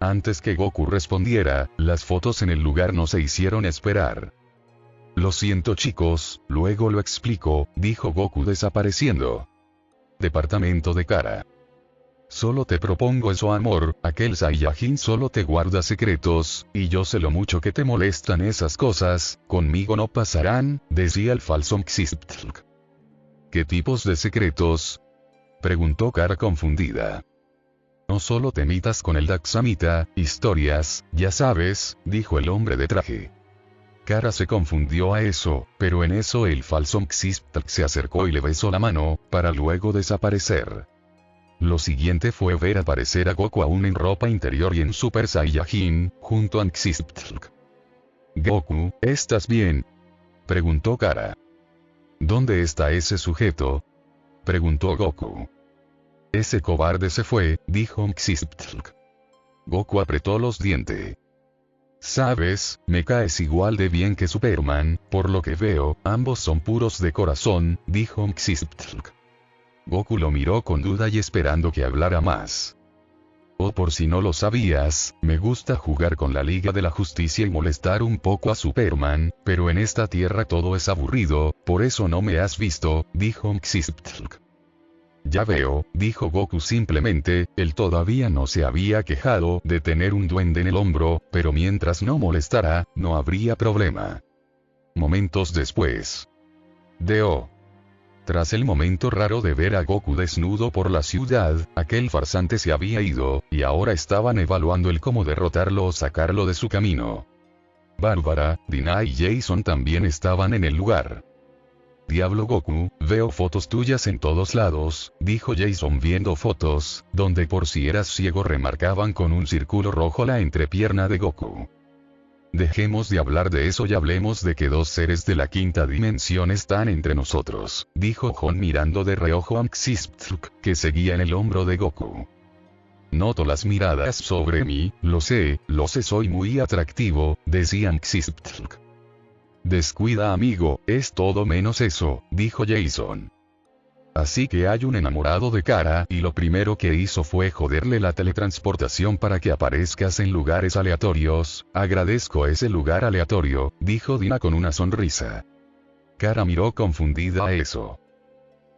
Antes que Goku respondiera, las fotos en el lugar no se hicieron esperar. Lo siento chicos, luego lo explico, dijo Goku desapareciendo. Departamento de Kara. Solo te propongo eso amor, aquel Saiyajin solo te guarda secretos, y yo sé lo mucho que te molestan esas cosas, conmigo no pasarán, decía el falso Mxistlk. ¿Qué tipos de secretos?, preguntó Kara confundida. No solo te mitas con el Daxamita, historias, ya sabes, dijo el hombre de traje. Kara se confundió a eso, pero en eso el falso Mxistlk se acercó y le besó la mano, para luego desaparecer. Lo siguiente fue ver aparecer a Goku aún en ropa interior y en Super Saiyajin, junto a Xyzptlk. «Goku, ¿estás bien?», preguntó Kara. «¿Dónde está ese sujeto?», preguntó Goku. «Ese cobarde se fue», dijo Xyzptlk. Goku apretó los dientes. «Sabes, me caes igual de bien que Superman, por lo que veo, ambos son puros de corazón», dijo Xyzptlk. Goku lo miró con duda y esperando que hablara más. «Oh, por si no lo sabías, me gusta jugar con la Liga de la Justicia y molestar un poco a Superman, pero en esta tierra todo es aburrido, por eso no me has visto», dijo Xyzptlk. «Ya veo», dijo Goku simplemente, él todavía no se había quejado de tener un duende en el hombro, pero mientras no molestara, no habría problema. Momentos después. Deo. Tras el momento raro de ver a Goku desnudo por la ciudad, aquel farsante se había ido, y ahora estaban evaluando el cómo derrotarlo o sacarlo de su camino. Bárbara, Dina y Jason también estaban en el lugar. «Diablo Goku, veo fotos tuyas en todos lados», dijo Jason viendo fotos, donde por si eras ciego remarcaban con un círculo rojo la entrepierna de Goku. «Dejemos de hablar de eso y hablemos de que dos seres de la quinta dimensión están entre nosotros», dijo Jon mirando de reojo a Xyzptlk, que seguía en el hombro de Goku. «Noto las miradas sobre mí, lo sé, soy muy atractivo», decía Xyzptlk. «Descuida amigo, es todo menos eso», dijo Jason. «Así que hay un enamorado de Kara y lo primero que hizo fue joderle la teletransportación para que aparezcas en lugares aleatorios». «Agradezco ese lugar aleatorio», dijo Dina con una sonrisa. Kara miró confundida a eso.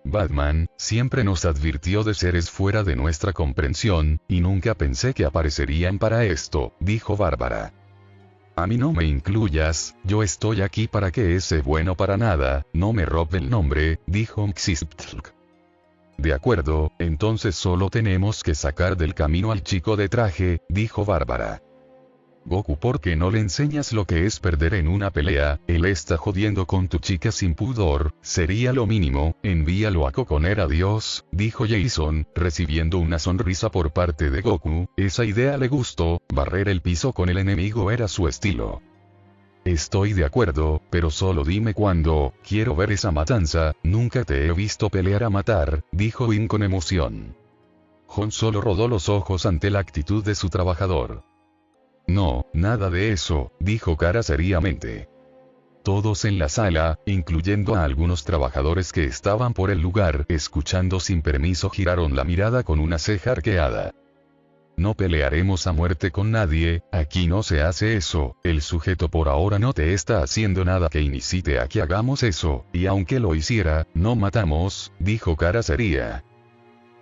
«Batman siempre nos advirtió de seres fuera de nuestra comprensión, y nunca pensé que aparecerían para esto», dijo Bárbara. «A mí no me incluyas, yo estoy aquí para que ese bueno para nada no me robe el nombre», dijo Xyzptlk. «De acuerdo, entonces solo tenemos que sacar del camino al chico de traje», dijo Bárbara. «Goku, ¿por qué no le enseñas lo que es perder en una pelea? Él está jodiendo con tu chica sin pudor, sería lo mínimo, envíalo a coconer a Dios», dijo Jason, recibiendo una sonrisa por parte de Goku. Esa idea le gustó, barrer el piso con el enemigo era su estilo. «Estoy de acuerdo, pero solo dime cuándo, quiero ver esa matanza, nunca te he visto pelear a matar», dijo Win con emoción. Jon solo rodó los ojos ante la actitud de su trabajador. «No, nada de eso», dijo Kara seriamente. Todos en la sala, incluyendo a algunos trabajadores que estaban por el lugar escuchando sin permiso, giraron la mirada con una ceja arqueada. «No pelearemos a muerte con nadie, aquí no se hace eso, el sujeto por ahora no te está haciendo nada que incite a que hagamos eso, y aunque lo hiciera, no matamos», dijo Kara seria.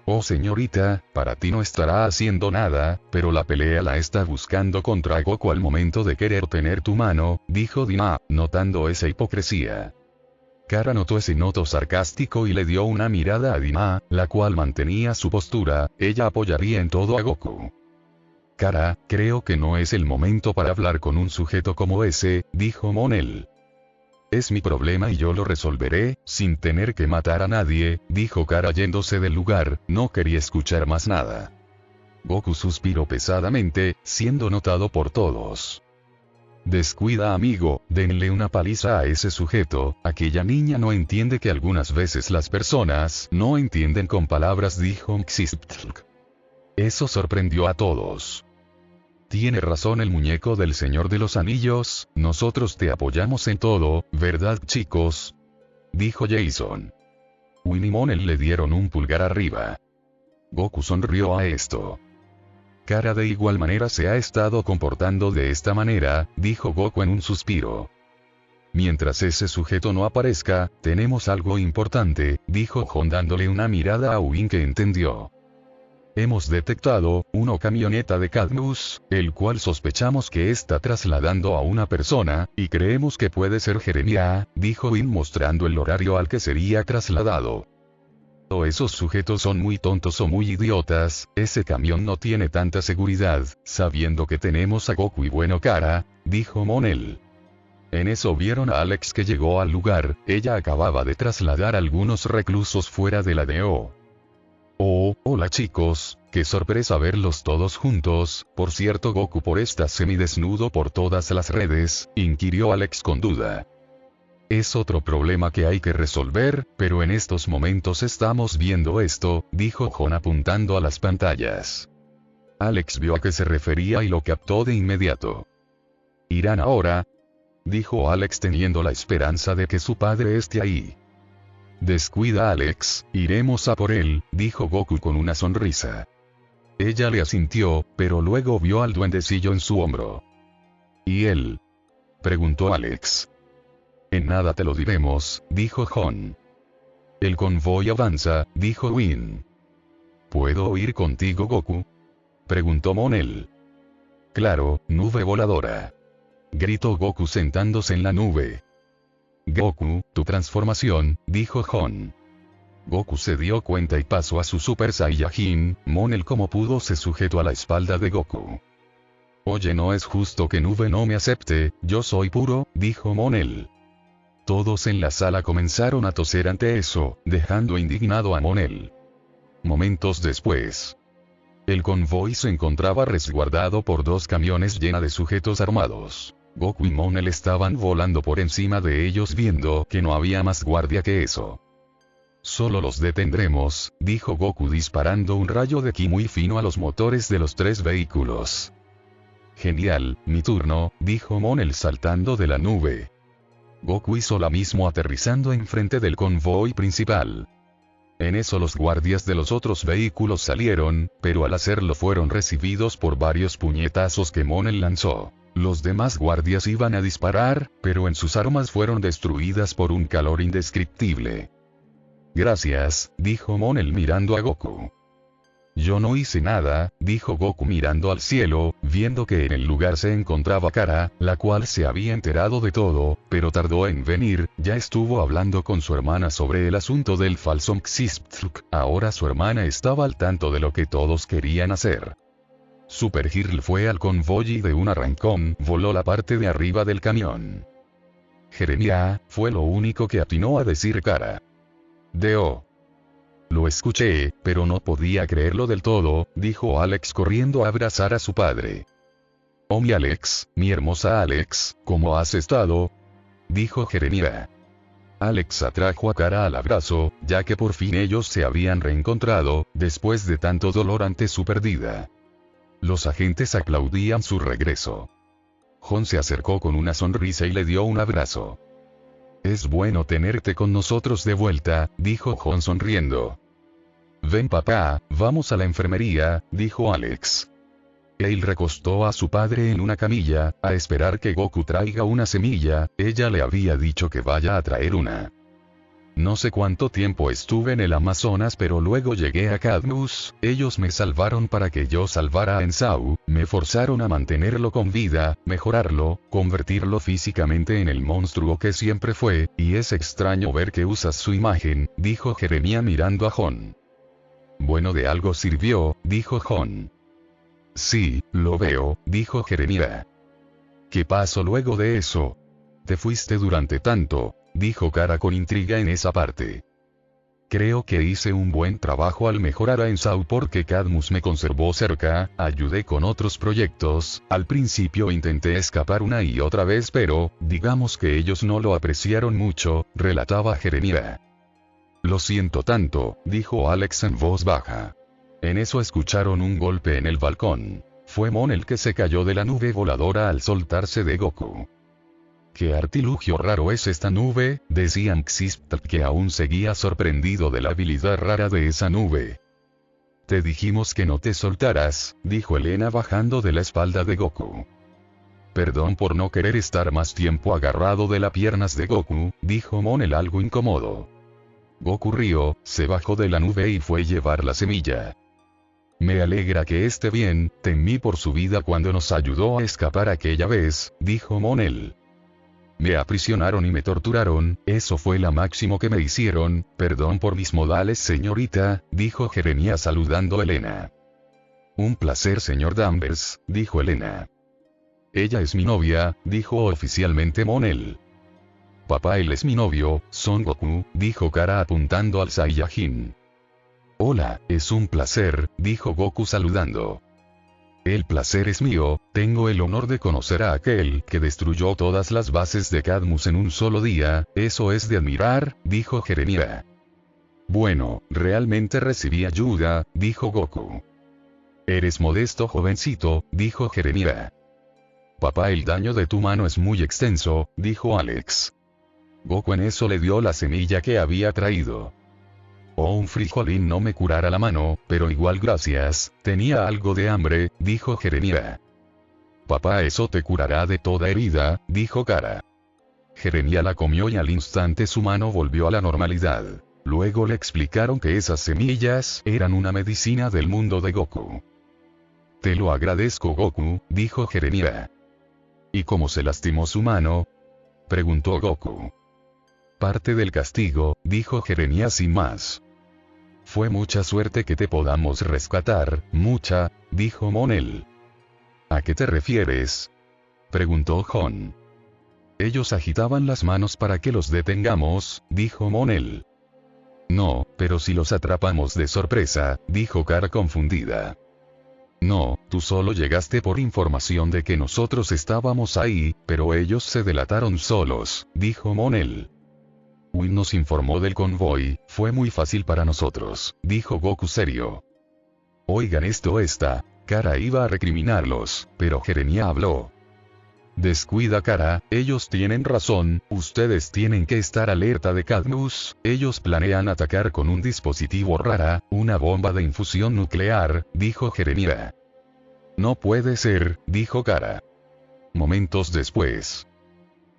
«Oh señorita, para ti no estará haciendo nada, pero la pelea la está buscando contra Goku al momento de querer tener tu mano», dijo Dina, notando esa hipocresía. Kara notó ese noto sarcástico y le dio una mirada a Dina, la cual mantenía su postura, ella apoyaría en todo a Goku. «Kara, creo que no es el momento para hablar con un sujeto como ese», dijo Monel. «Es mi problema y yo lo resolveré, sin tener que matar a nadie», dijo Kara yéndose del lugar, no quería escuchar más nada. Goku suspiró pesadamente, siendo notado por todos. «Descuida amigo, denle una paliza a ese sujeto, aquella niña no entiende que algunas veces las personas no entienden con palabras», dijo Xyzptlk. Eso sorprendió a todos. «Tiene razón el muñeco del Señor de los Anillos, nosotros te apoyamos en todo, ¿verdad chicos?», dijo Jason. Win y Monel le dieron un pulgar arriba. Goku sonrió a esto. «Kara de igual manera se ha estado comportando de esta manera», dijo Goku en un suspiro. «Mientras ese sujeto no aparezca, tenemos algo importante», dijo Jon dándole una mirada a Win que entendió. «Hemos detectado una camioneta de Cadmus, el cual sospechamos que está trasladando a una persona, y creemos que puede ser Jeremiah», dijo Win mostrando el horario al que sería trasladado. «O esos sujetos son muy tontos o muy idiotas, ese camión no tiene tanta seguridad, sabiendo que tenemos a Goku y bueno Kara», dijo Monel. En eso vieron a Alex que llegó al lugar, ella acababa de trasladar a algunos reclusos fuera de la DO. Oh, hola chicos, qué sorpresa verlos todos juntos. Por cierto, Goku por estar semidesnudo por todas las redes, inquirió Alex con duda. Es otro problema que hay que resolver, pero en estos momentos estamos viendo esto, dijo Jon apuntando a las pantallas. Alex vio a qué se refería y lo captó de inmediato. ¿Irán ahora?, dijo Alex teniendo la esperanza de que su padre esté ahí. Descuida Alex, iremos a por él, dijo Goku con una sonrisa. Ella le asintió, pero luego vio al duendecillo en su hombro. ¿Y él?, preguntó Alex. En nada te lo diremos, dijo Jon. El convoy avanza, dijo Win. ¿Puedo ir contigo, Goku?, preguntó Monel. Claro, nube voladora, gritó Goku sentándose en la nube. Goku, tu transformación, dijo Jon. Goku se dio cuenta y pasó a su Super Saiyajin. Monel como pudo se sujetó a la espalda de Goku. Oye, no es justo que Nube no me acepte, yo soy puro, dijo Monel. Todos en la sala comenzaron a toser ante eso, dejando indignado a Monel. Momentos después, el convoy se encontraba resguardado por 2 camiones llenos de sujetos armados. Goku y Monel estaban volando por encima de ellos viendo que no había más guardia que eso. Solo los detendremos, dijo Goku disparando un rayo de ki muy fino a los motores de los 3 vehículos. Genial, mi turno, dijo Monel saltando de la nube. Goku hizo lo mismo aterrizando enfrente del convoy principal. En eso los guardias de los otros vehículos salieron, pero al hacerlo fueron recibidos por varios puñetazos que Monel lanzó. Los demás guardias iban a disparar, pero en sus armas fueron destruidas por un calor indescriptible. Gracias, dijo Monel mirando a Goku. Yo no hice nada, dijo Goku mirando al cielo, viendo que en el lugar se encontraba Kara, la cual se había enterado de todo, pero tardó en venir. Ya estuvo hablando con su hermana sobre el asunto del falso Mxistlk. Ahora su hermana estaba al tanto de lo que todos querían hacer. Super Girl fue al convoy y de un arrancón voló la parte de arriba del camión. Jeremiah, fue lo único que atinó a decir Kara. Deo. Lo escuché, pero no podía creerlo del todo, dijo Alex corriendo a abrazar a su padre. Oh mi Alex, mi hermosa Alex, ¿cómo has estado?, dijo Jeremiah. Alex atrajo a Kara al abrazo, ya que por fin ellos se habían reencontrado, después de tanto dolor ante su pérdida. Los agentes aplaudían su regreso. Jon se acercó con una sonrisa y le dio un abrazo. Es bueno tenerte con nosotros de vuelta, dijo Jon sonriendo. Ven papá, vamos a la enfermería, dijo Alex. Él recostó a su padre en una camilla, a esperar que Goku traiga una semilla. Ella le había dicho que vaya a traer una. No sé cuánto tiempo estuve en el Amazonas, pero luego llegué a Cadmus. Ellos me salvaron para que yo salvara a Ensau, me forzaron a mantenerlo con vida, mejorarlo, convertirlo físicamente en el monstruo que siempre fue, y es extraño ver que usas su imagen, dijo Jeremiah mirando a Jon. Bueno, de algo sirvió, dijo Jon. Sí, lo veo, dijo Jeremiah. ¿Qué pasó luego de eso? Te fuiste durante tanto, dijo Kara con intriga en esa parte. Creo que hice un buen trabajo al mejorar a Ensau porque Cadmus me conservó cerca, ayudé con otros proyectos. Al principio intenté escapar una y otra vez, pero, digamos que ellos no lo apreciaron mucho, relataba Jeremiah. Lo siento tanto, dijo Alex en voz baja. En eso escucharon un golpe en el balcón. Fue Mon el que se cayó de la nube voladora al soltarse de Goku. «¿Qué artilugio raro es esta nube?», decía Mxistlk, que aún seguía sorprendido de la habilidad rara de esa nube. «Te dijimos que no te soltaras», dijo Elena bajando de la espalda de Goku. «Perdón por no querer estar más tiempo agarrado de las piernas de Goku», dijo Monel algo incómodo. Goku rió, se bajó de la nube y fue a llevar la semilla. «Me alegra que esté bien, temí por su vida cuando nos ayudó a escapar aquella vez», dijo Monel. «Me aprisionaron y me torturaron, eso fue lo máximo que me hicieron, perdón por mis modales señorita», dijo Jeremiah saludando a Elena. «Un placer señor Danvers», dijo Elena. «Ella es mi novia», dijo oficialmente Monel. «Papá, él es mi novio, Son Goku», dijo Kara apuntando al Saiyajin. Hola, es un placer, dijo Goku saludando. El placer es mío, tengo el honor de conocer a aquel que destruyó todas las bases de Cadmus en un solo día, eso es de admirar, dijo Jeremiah. Bueno, realmente recibí ayuda, dijo Goku. Eres modesto jovencito, dijo Jeremiah. Papá, el daño de tu mano es muy extenso, dijo Alex. Goku en eso le dio la semilla que había traído. Oh, un frijolín no me curara la mano, pero igual gracias, tenía algo de hambre, dijo Jeremiah. Papá, eso te curará de toda herida, dijo Kara. Jeremiah la comió y al instante su mano volvió a la normalidad. Luego le explicaron que esas semillas eran una medicina del mundo de Goku. Te lo agradezco, Goku, dijo Jeremiah. ¿Y cómo se lastimó su mano?, preguntó Goku. Parte del castigo, dijo Jeremiah sin más. Fue mucha suerte que te podamos rescatar, mucha, dijo Monel. ¿A qué te refieres?, preguntó Jon. Ellos agitaban las manos para que los detengamos, dijo Monel. No, pero si los atrapamos de sorpresa, dijo Kara confundida. No, tú solo llegaste por información de que nosotros estábamos ahí, pero ellos se delataron solos, dijo Monel. Win nos informó del convoy, fue muy fácil para nosotros, dijo Goku serio. Oigan esto, Kara iba a recriminarlos, pero Jeremiah habló. Descuida, Kara, ellos tienen razón, ustedes tienen que estar alerta de Cadmus, ellos planean atacar con un dispositivo rara, una bomba de infusión nuclear, dijo Jeremiah. No puede ser, dijo Kara. Momentos después.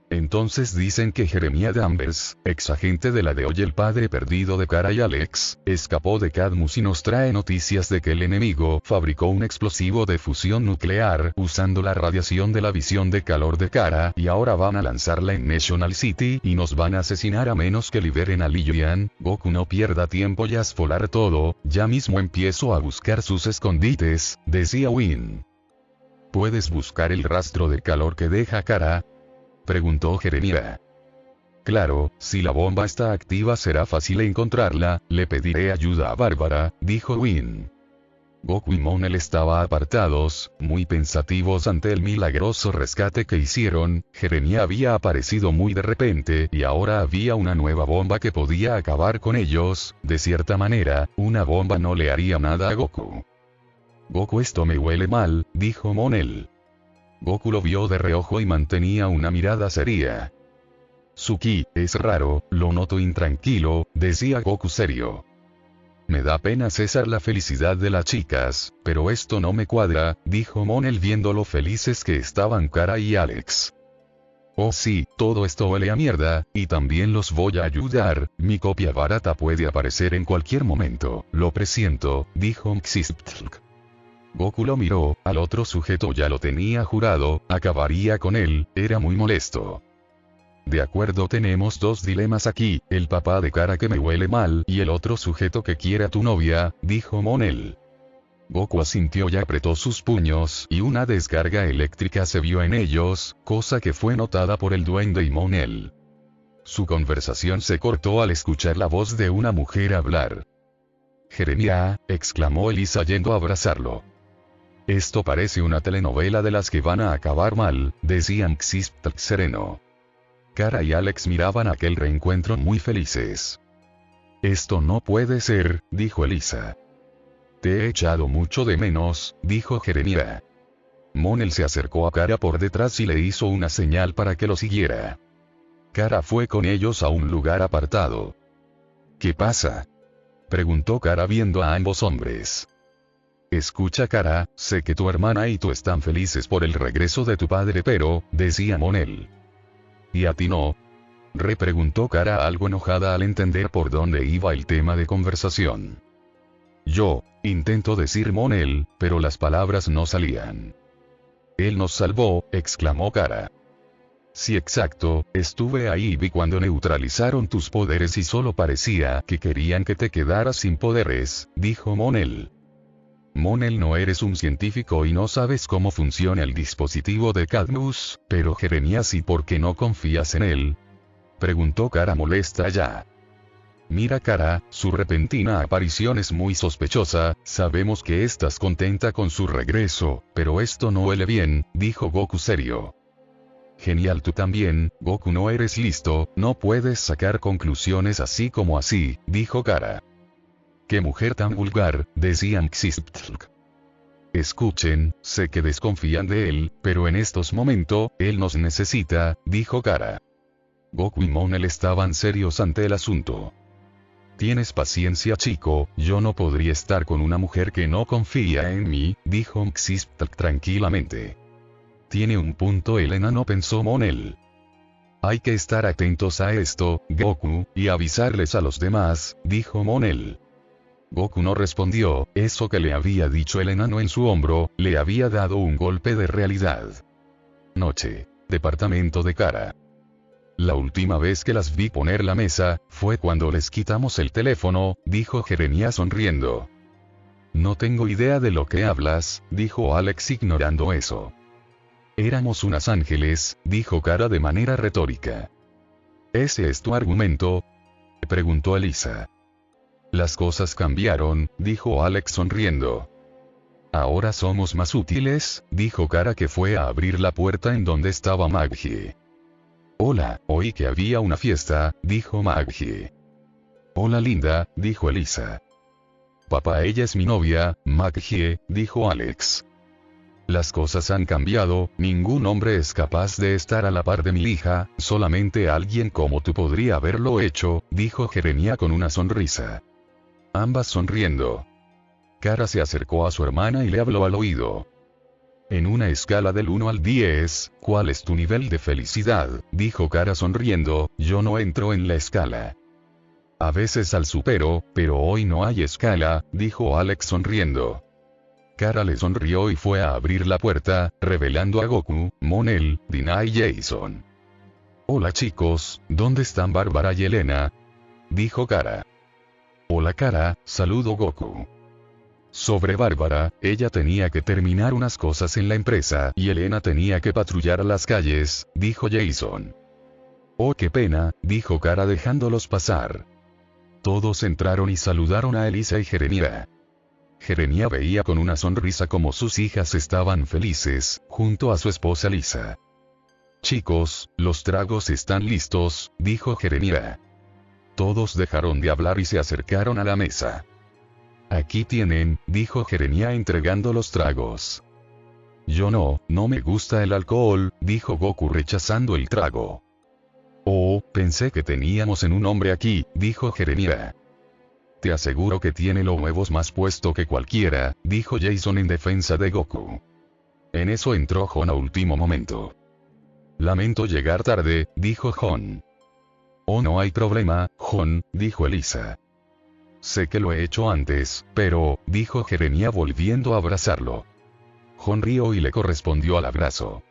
Entonces dicen que Jeremiah Danvers, ex agente de la DOJ, el padre perdido de Kara y Alex, escapó de Cadmus y nos trae noticias de que el enemigo fabricó un explosivo de fusión nuclear usando la radiación de la visión de calor de Kara y ahora van a lanzarla en National City y nos van a asesinar a menos que liberen a Lilian. Goku, no pierda tiempo y haz volar todo, ya mismo empiezo a buscar sus escondites, decía Win. ¿Puedes buscar el rastro de calor que deja Kara?, preguntó Jeremiah. Claro, si la bomba está activa será fácil encontrarla, le pediré ayuda a Bárbara, dijo Win. Goku y Monel estaban apartados, muy pensativos ante el milagroso rescate que hicieron. Jeremiah había aparecido muy de repente y ahora había una nueva bomba que podía acabar con ellos. De cierta manera, una bomba no le haría nada a Goku. Goku, esto me huele mal, dijo Monel. Goku lo vio de reojo y mantenía una mirada seria. Suki, es raro, lo noto intranquilo, decía Goku serio. Me da pena cesar la felicidad de las chicas, pero esto no me cuadra, dijo Monel viendo lo felices que estaban Kara y Alex. Oh sí, todo esto huele a mierda, y también los voy a ayudar, mi copia barata puede aparecer en cualquier momento, lo presiento, dijo Mxistlk. Goku lo miró, al otro sujeto ya lo tenía jurado, acabaría con él, era muy molesto. De acuerdo, tenemos dos dilemas aquí, el papá de Kara que me huele mal y el otro sujeto que quiere a tu novia, dijo Monel. Goku asintió y apretó sus puños y una descarga eléctrica se vio en ellos, cosa que fue notada por el duende y Monel. Su conversación se cortó al escuchar la voz de una mujer hablar. Jeremiah, exclamó Elisa yendo a abrazarlo. Esto parece una telenovela de las que van a acabar mal, decía Mxistlk sereno. Kara y Alex miraban aquel reencuentro muy felices. Esto no puede ser, dijo Elisa. Te he echado mucho de menos, dijo Jeremiah. Monel se acercó a Kara por detrás y le hizo una señal para que lo siguiera. Kara fue con ellos a un lugar apartado. ¿Qué pasa?, preguntó Kara viendo a ambos hombres. Escucha, Kara, sé que tu hermana y tú están felices por el regreso de tu padre, pero, decía Monel. ¿Y a ti no?, repreguntó Kara algo enojada al entender por dónde iba el tema de conversación. Yo, intentó decir Monel, pero las palabras no salían. Él nos salvó, exclamó Kara. Sí, exacto, estuve ahí y vi cuando neutralizaron tus poderes y solo parecía que querían que te quedaras sin poderes, dijo Monel. Monel, no eres un científico y no sabes cómo funciona el dispositivo de Cadmus, pero Jeremiah sí, ¿por qué no confías en él?, preguntó Kara molesta ya. Mira Kara, su repentina aparición es muy sospechosa, sabemos que estás contenta con su regreso, pero esto no huele bien, dijo Goku serio. Genial, tú también, Goku, no eres listo, no puedes sacar conclusiones así como así, dijo Kara. Qué mujer tan vulgar, decían Xistlk. Escuchen, sé que desconfían de él, pero en estos momentos, él nos necesita, dijo Kara. Goku y Monel estaban serios ante el asunto. Tienes paciencia, chico, yo no podría estar con una mujer que no confía en mí, dijo Xistlk tranquilamente. Tiene un punto, el enano, pensó Monel. Hay que estar atentos a esto, Goku, y avisarles a los demás, dijo Monel. Goku no respondió, eso que le había dicho el enano en su hombro, le había dado un golpe de realidad. Noche. Departamento de Kara. La última vez que las vi poner la mesa, fue cuando les quitamos el teléfono, dijo Jeremia sonriendo. No tengo idea de lo que hablas, dijo Alex ignorando eso. Éramos unas ángeles, dijo Kara de manera retórica. ¿Ese es tu argumento?, preguntó Elisa. Las cosas cambiaron, dijo Alex sonriendo. Ahora somos más útiles, dijo Kara, que fue a abrir la puerta en donde estaba Maggie. Hola, oí que había una fiesta, dijo Maggie. Hola linda, dijo Elisa. Papá, ella es mi novia, Maggie, dijo Alex. Las cosas han cambiado, ningún hombre es capaz de estar a la par de mi hija, solamente alguien como tú podría haberlo hecho, dijo Jeremia con una sonrisa. Ambas sonriendo. Kara se acercó a su hermana y le habló al oído. En una escala del 1 al 10, ¿cuál es tu nivel de felicidad?, dijo Kara sonriendo. Yo no entro en la escala. A veces al supero, pero hoy no hay escala, dijo Alex sonriendo. Kara le sonrió y fue a abrir la puerta, revelando a Goku, Monel, Dina y Jason. Hola chicos, ¿dónde están Bárbara y Elena?, dijo Kara. Hola Kara, saludó Goku. Sobre Bárbara, ella tenía que terminar unas cosas en la empresa y Elena tenía que patrullar las calles, dijo Jason. Oh, qué pena, dijo Kara dejándolos pasar. Todos entraron y saludaron a Elisa y Jeremia. Jeremia veía con una sonrisa como sus hijas estaban felices, junto a su esposa Lisa. Chicos, los tragos están listos, dijo Jeremia. Todos dejaron de hablar y se acercaron a la mesa. Aquí tienen, dijo Jeremia entregando los tragos. Yo no me gusta el alcohol, dijo Goku rechazando el trago. Oh, pensé que teníamos en un hombre aquí, dijo Jeremia. Te aseguro que tiene los huevos más puesto que cualquiera, dijo Jason en defensa de Goku. En eso entró Jon a último momento. Lamento llegar tarde, dijo Jon. Oh, no hay problema, Jon, dijo Elisa. Sé que lo he hecho antes, pero, dijo Jeremia volviendo a abrazarlo. Jon rió y le correspondió al abrazo.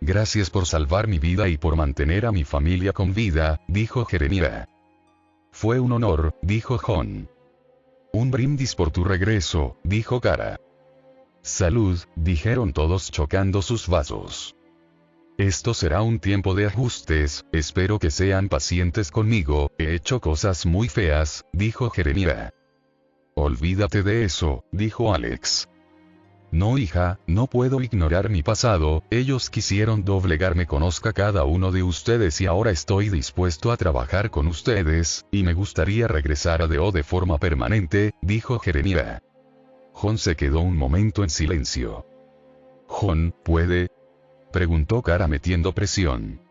Gracias por salvar mi vida y por mantener a mi familia con vida, dijo Jeremia. Fue un honor, dijo Jon. Un brindis por tu regreso, dijo Kara. Salud, dijeron todos chocando sus vasos. Esto será un tiempo de ajustes, espero que sean pacientes conmigo, he hecho cosas muy feas, dijo Jeremia. Olvídate de eso, dijo Alex. No hija, no puedo ignorar mi pasado, ellos quisieron doblegarme, conozca cada uno de ustedes y ahora estoy dispuesto a trabajar con ustedes, y me gustaría regresar a DO de forma permanente, dijo Jeremia. Jon se quedó un momento en silencio. Jon, ¿puede?, preguntó Kara metiendo presión.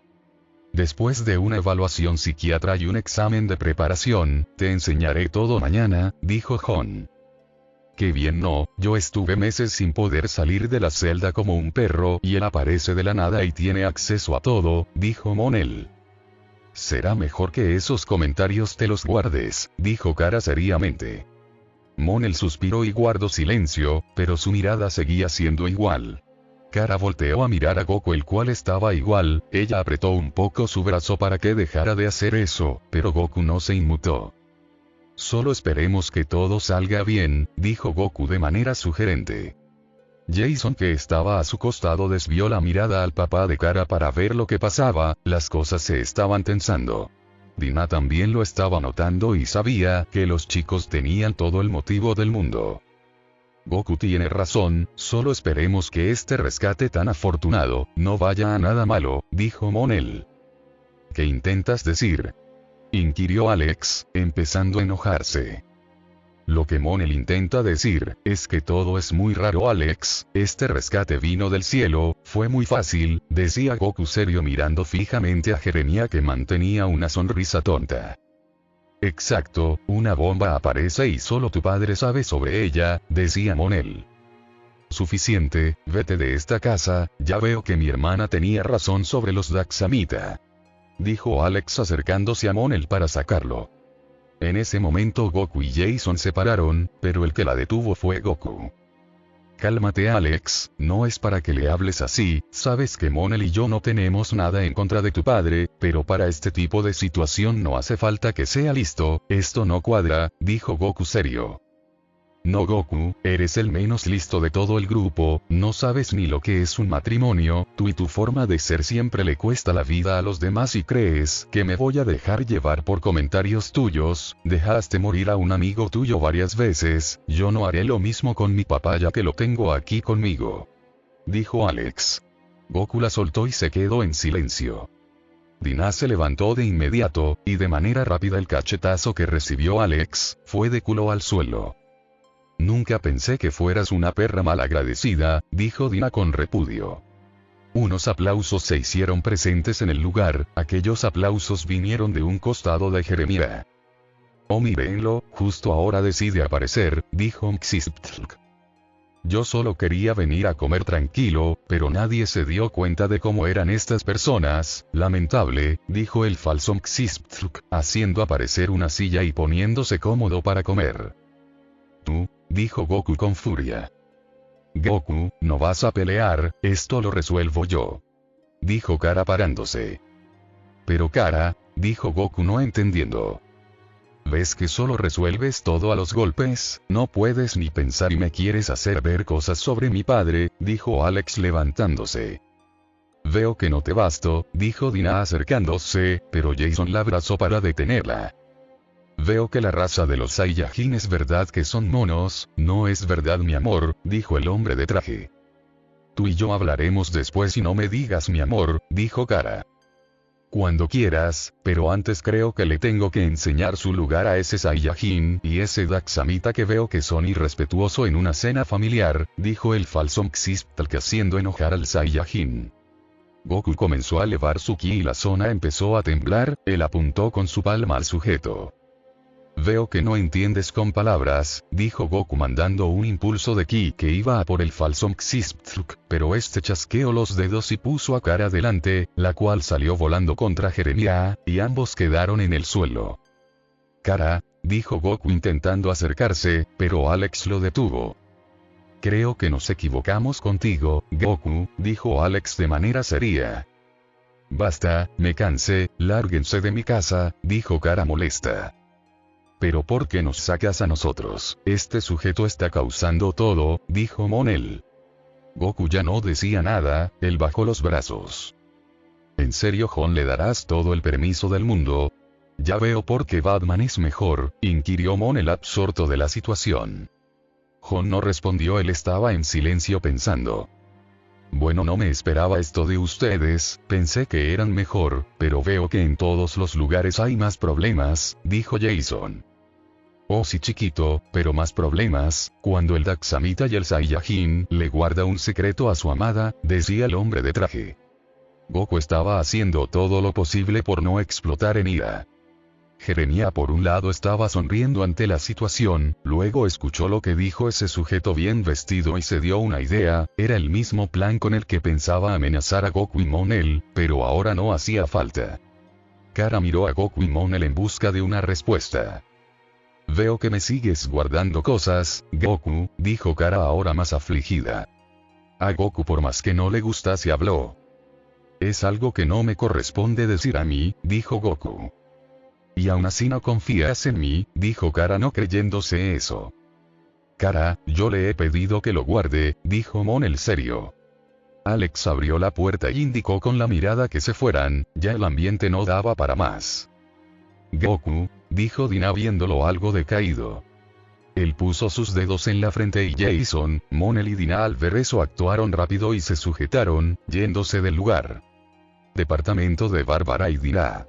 Después de una evaluación psiquiatra y un examen de preparación, te enseñaré todo mañana, dijo Jon. Qué bien, no, yo estuve meses sin poder salir de la celda como un perro y él aparece de la nada y tiene acceso a todo, dijo Monel. Será mejor que esos comentarios te los guardes, dijo Kara seriamente. Monel suspiró y guardó silencio, pero su mirada seguía siendo igual. Kara volteó a mirar a Goku, el cual estaba igual, ella apretó un poco su brazo para que dejara de hacer eso, pero Goku no se inmutó. Solo esperemos que todo salga bien, dijo Goku de manera sugerente. Jason, que estaba a su costado, desvió la mirada al papá de Kara para ver lo que pasaba, las cosas se estaban tensando. Dina también lo estaba notando y sabía que los chicos tenían todo el motivo del mundo. Goku tiene razón, solo esperemos que este rescate tan afortunado no vaya a nada malo, dijo Monel. ¿Qué intentas decir?, inquirió Alex, empezando a enojarse. Lo que Monel intenta decir es que todo es muy raro, Alex. Este rescate vino del cielo, fue muy fácil, decía Goku serio mirando fijamente a Jeremia, que mantenía una sonrisa tonta. Exacto, una bomba aparece y solo tu padre sabe sobre ella, decía Monel. Suficiente, vete de esta casa, ya veo que mi hermana tenía razón sobre los Daxamita, dijo Alex acercándose a Monel para sacarlo. En ese momento Goku y Jason se pararon, pero el que la detuvo fue Goku. Cálmate, Alex, no es para que le hables así, sabes que Monel y yo no tenemos nada en contra de tu padre, pero para este tipo de situación no hace falta que sea listo, esto no cuadra, dijo Goku serio. No, Goku, eres el menos listo de todo el grupo, no sabes ni lo que es un matrimonio, tú y tu forma de ser siempre le cuesta la vida a los demás y crees que me voy a dejar llevar por comentarios tuyos. Dejaste morir a un amigo tuyo varias veces, yo no haré lo mismo con mi papá ya que lo tengo aquí conmigo, dijo Alex. Goku la soltó y se quedó en silencio. Dina se levantó de inmediato, y de manera rápida el cachetazo que recibió Alex fue de culo al suelo. Nunca pensé que fueras una perra malagradecida, dijo Dina con repudio. Unos aplausos se hicieron presentes en el lugar, aquellos aplausos vinieron de un costado de Jeremia. Oh, mírenlo, justo ahora decide aparecer, dijo Mxistl. Yo solo quería venir a comer tranquilo, pero nadie se dio cuenta de cómo eran estas personas, lamentable, dijo el falso Mxistl, haciendo aparecer una silla y poniéndose cómodo para comer. Tú, dijo Goku con furia. Goku, no vas a pelear, esto lo resuelvo yo, dijo Kara parándose. Pero Kara, dijo Goku no entendiendo. ¿Ves que solo resuelves todo a los golpes? No puedes ni pensar y me quieres hacer ver cosas sobre mi padre, dijo Alex levantándose. Veo que no te basto, dijo Dina acercándose, pero Jason la abrazó para detenerla. Veo que la raza de los Saiyajin es verdad que son monos, no es verdad mi amor, dijo el hombre de traje. Tú y yo hablaremos después y no me digas mi amor, dijo Kara. Cuando quieras, pero antes creo que le tengo que enseñar su lugar a ese Saiyajin y ese Daxamita que veo que son irrespetuoso en una cena familiar, dijo el falso Mxistl que haciendo enojar al Saiyajin. Goku comenzó a elevar su ki y la zona empezó a temblar, él apuntó con su palma al sujeto. Veo que no entiendes con palabras, dijo Goku mandando un impulso de ki que iba a por el falso Mxistl, pero este chasqueó los dedos y puso a Kara delante, la cual salió volando contra Jeremia, y ambos quedaron en el suelo. Kara, dijo Goku intentando acercarse, pero Alex lo detuvo. Creo que nos equivocamos contigo, Goku, dijo Alex de manera seria. Basta, me cansé, lárguense de mi casa, dijo Kara molesta. Pero ¿por qué nos sacas a nosotros? Este sujeto está causando todo, dijo Monel. Goku ya no decía nada, él bajó los brazos. ¿En serio, Jon, le darás todo el permiso del mundo? Ya veo por qué Batman es mejor, inquirió Monel absorto de la situación. Jon no respondió, él estaba en silencio pensando. Bueno, no me esperaba esto de ustedes, pensé que eran mejor, pero veo que en todos los lugares hay más problemas, dijo Jason. Oh sí, chiquito, pero más problemas, cuando el Daxamita y el Saiyajin le guarda un secreto a su amada, decía el hombre de traje. Goku estaba haciendo todo lo posible por no explotar en ira. Jeremia por un lado estaba sonriendo ante la situación, luego escuchó lo que dijo ese sujeto bien vestido y se dio una idea, era el mismo plan con el que pensaba amenazar a Goku y Monel, pero ahora no hacía falta. Kara miró a Goku y Monel en busca de una respuesta. Veo que me sigues guardando cosas, Goku, dijo Kara ahora más afligida. A Goku por más que no le gustase habló. Es algo que no me corresponde decir a mí, dijo Goku. Y aún así no confías en mí, dijo Kara no creyéndose eso. Kara, yo le he pedido que lo guarde, dijo Monel serio. Alex abrió la puerta e indicó con la mirada que se fueran, ya el ambiente no daba para más. Goku, dijo Dina viéndolo algo decaído. Él puso sus dedos en la frente y Jason, Monel y Dina al ver eso actuaron rápido y se sujetaron, yéndose del lugar. Departamento de Bárbara y Dina.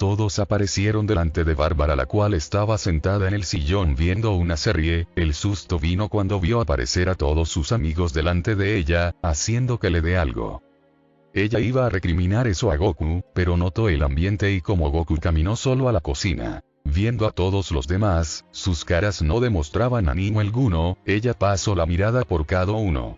Todos aparecieron delante de Bárbara, la cual estaba sentada en el sillón viendo una serie. El susto vino cuando vio aparecer a todos sus amigos delante de ella, haciendo que le dé algo. Ella iba a recriminar eso a Goku, pero notó el ambiente y como Goku caminó solo a la cocina, viendo a todos los demás, sus caras no demostraban ánimo alguno, ella pasó la mirada por cada uno.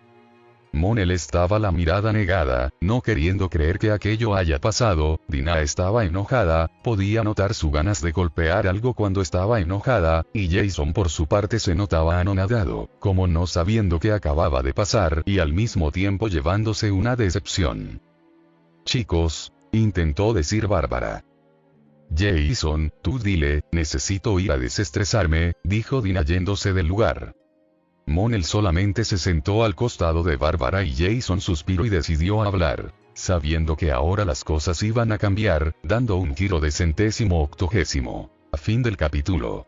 Monel estaba la mirada negada, no queriendo creer que aquello haya pasado. Dina estaba enojada, podía notar sus ganas de golpear algo cuando estaba enojada, y Jason por su parte se notaba anonadado, como no sabiendo qué acababa de pasar y al mismo tiempo llevándose una decepción. Chicos, intentó decir Bárbara. Jason, tú dile, necesito ir a desestresarme, dijo Dina yéndose del lugar. Monel solamente se sentó al costado de Bárbara y Jason suspiró y decidió hablar, sabiendo que ahora las cosas iban a cambiar, dando un giro de 180°. A fin del capítulo.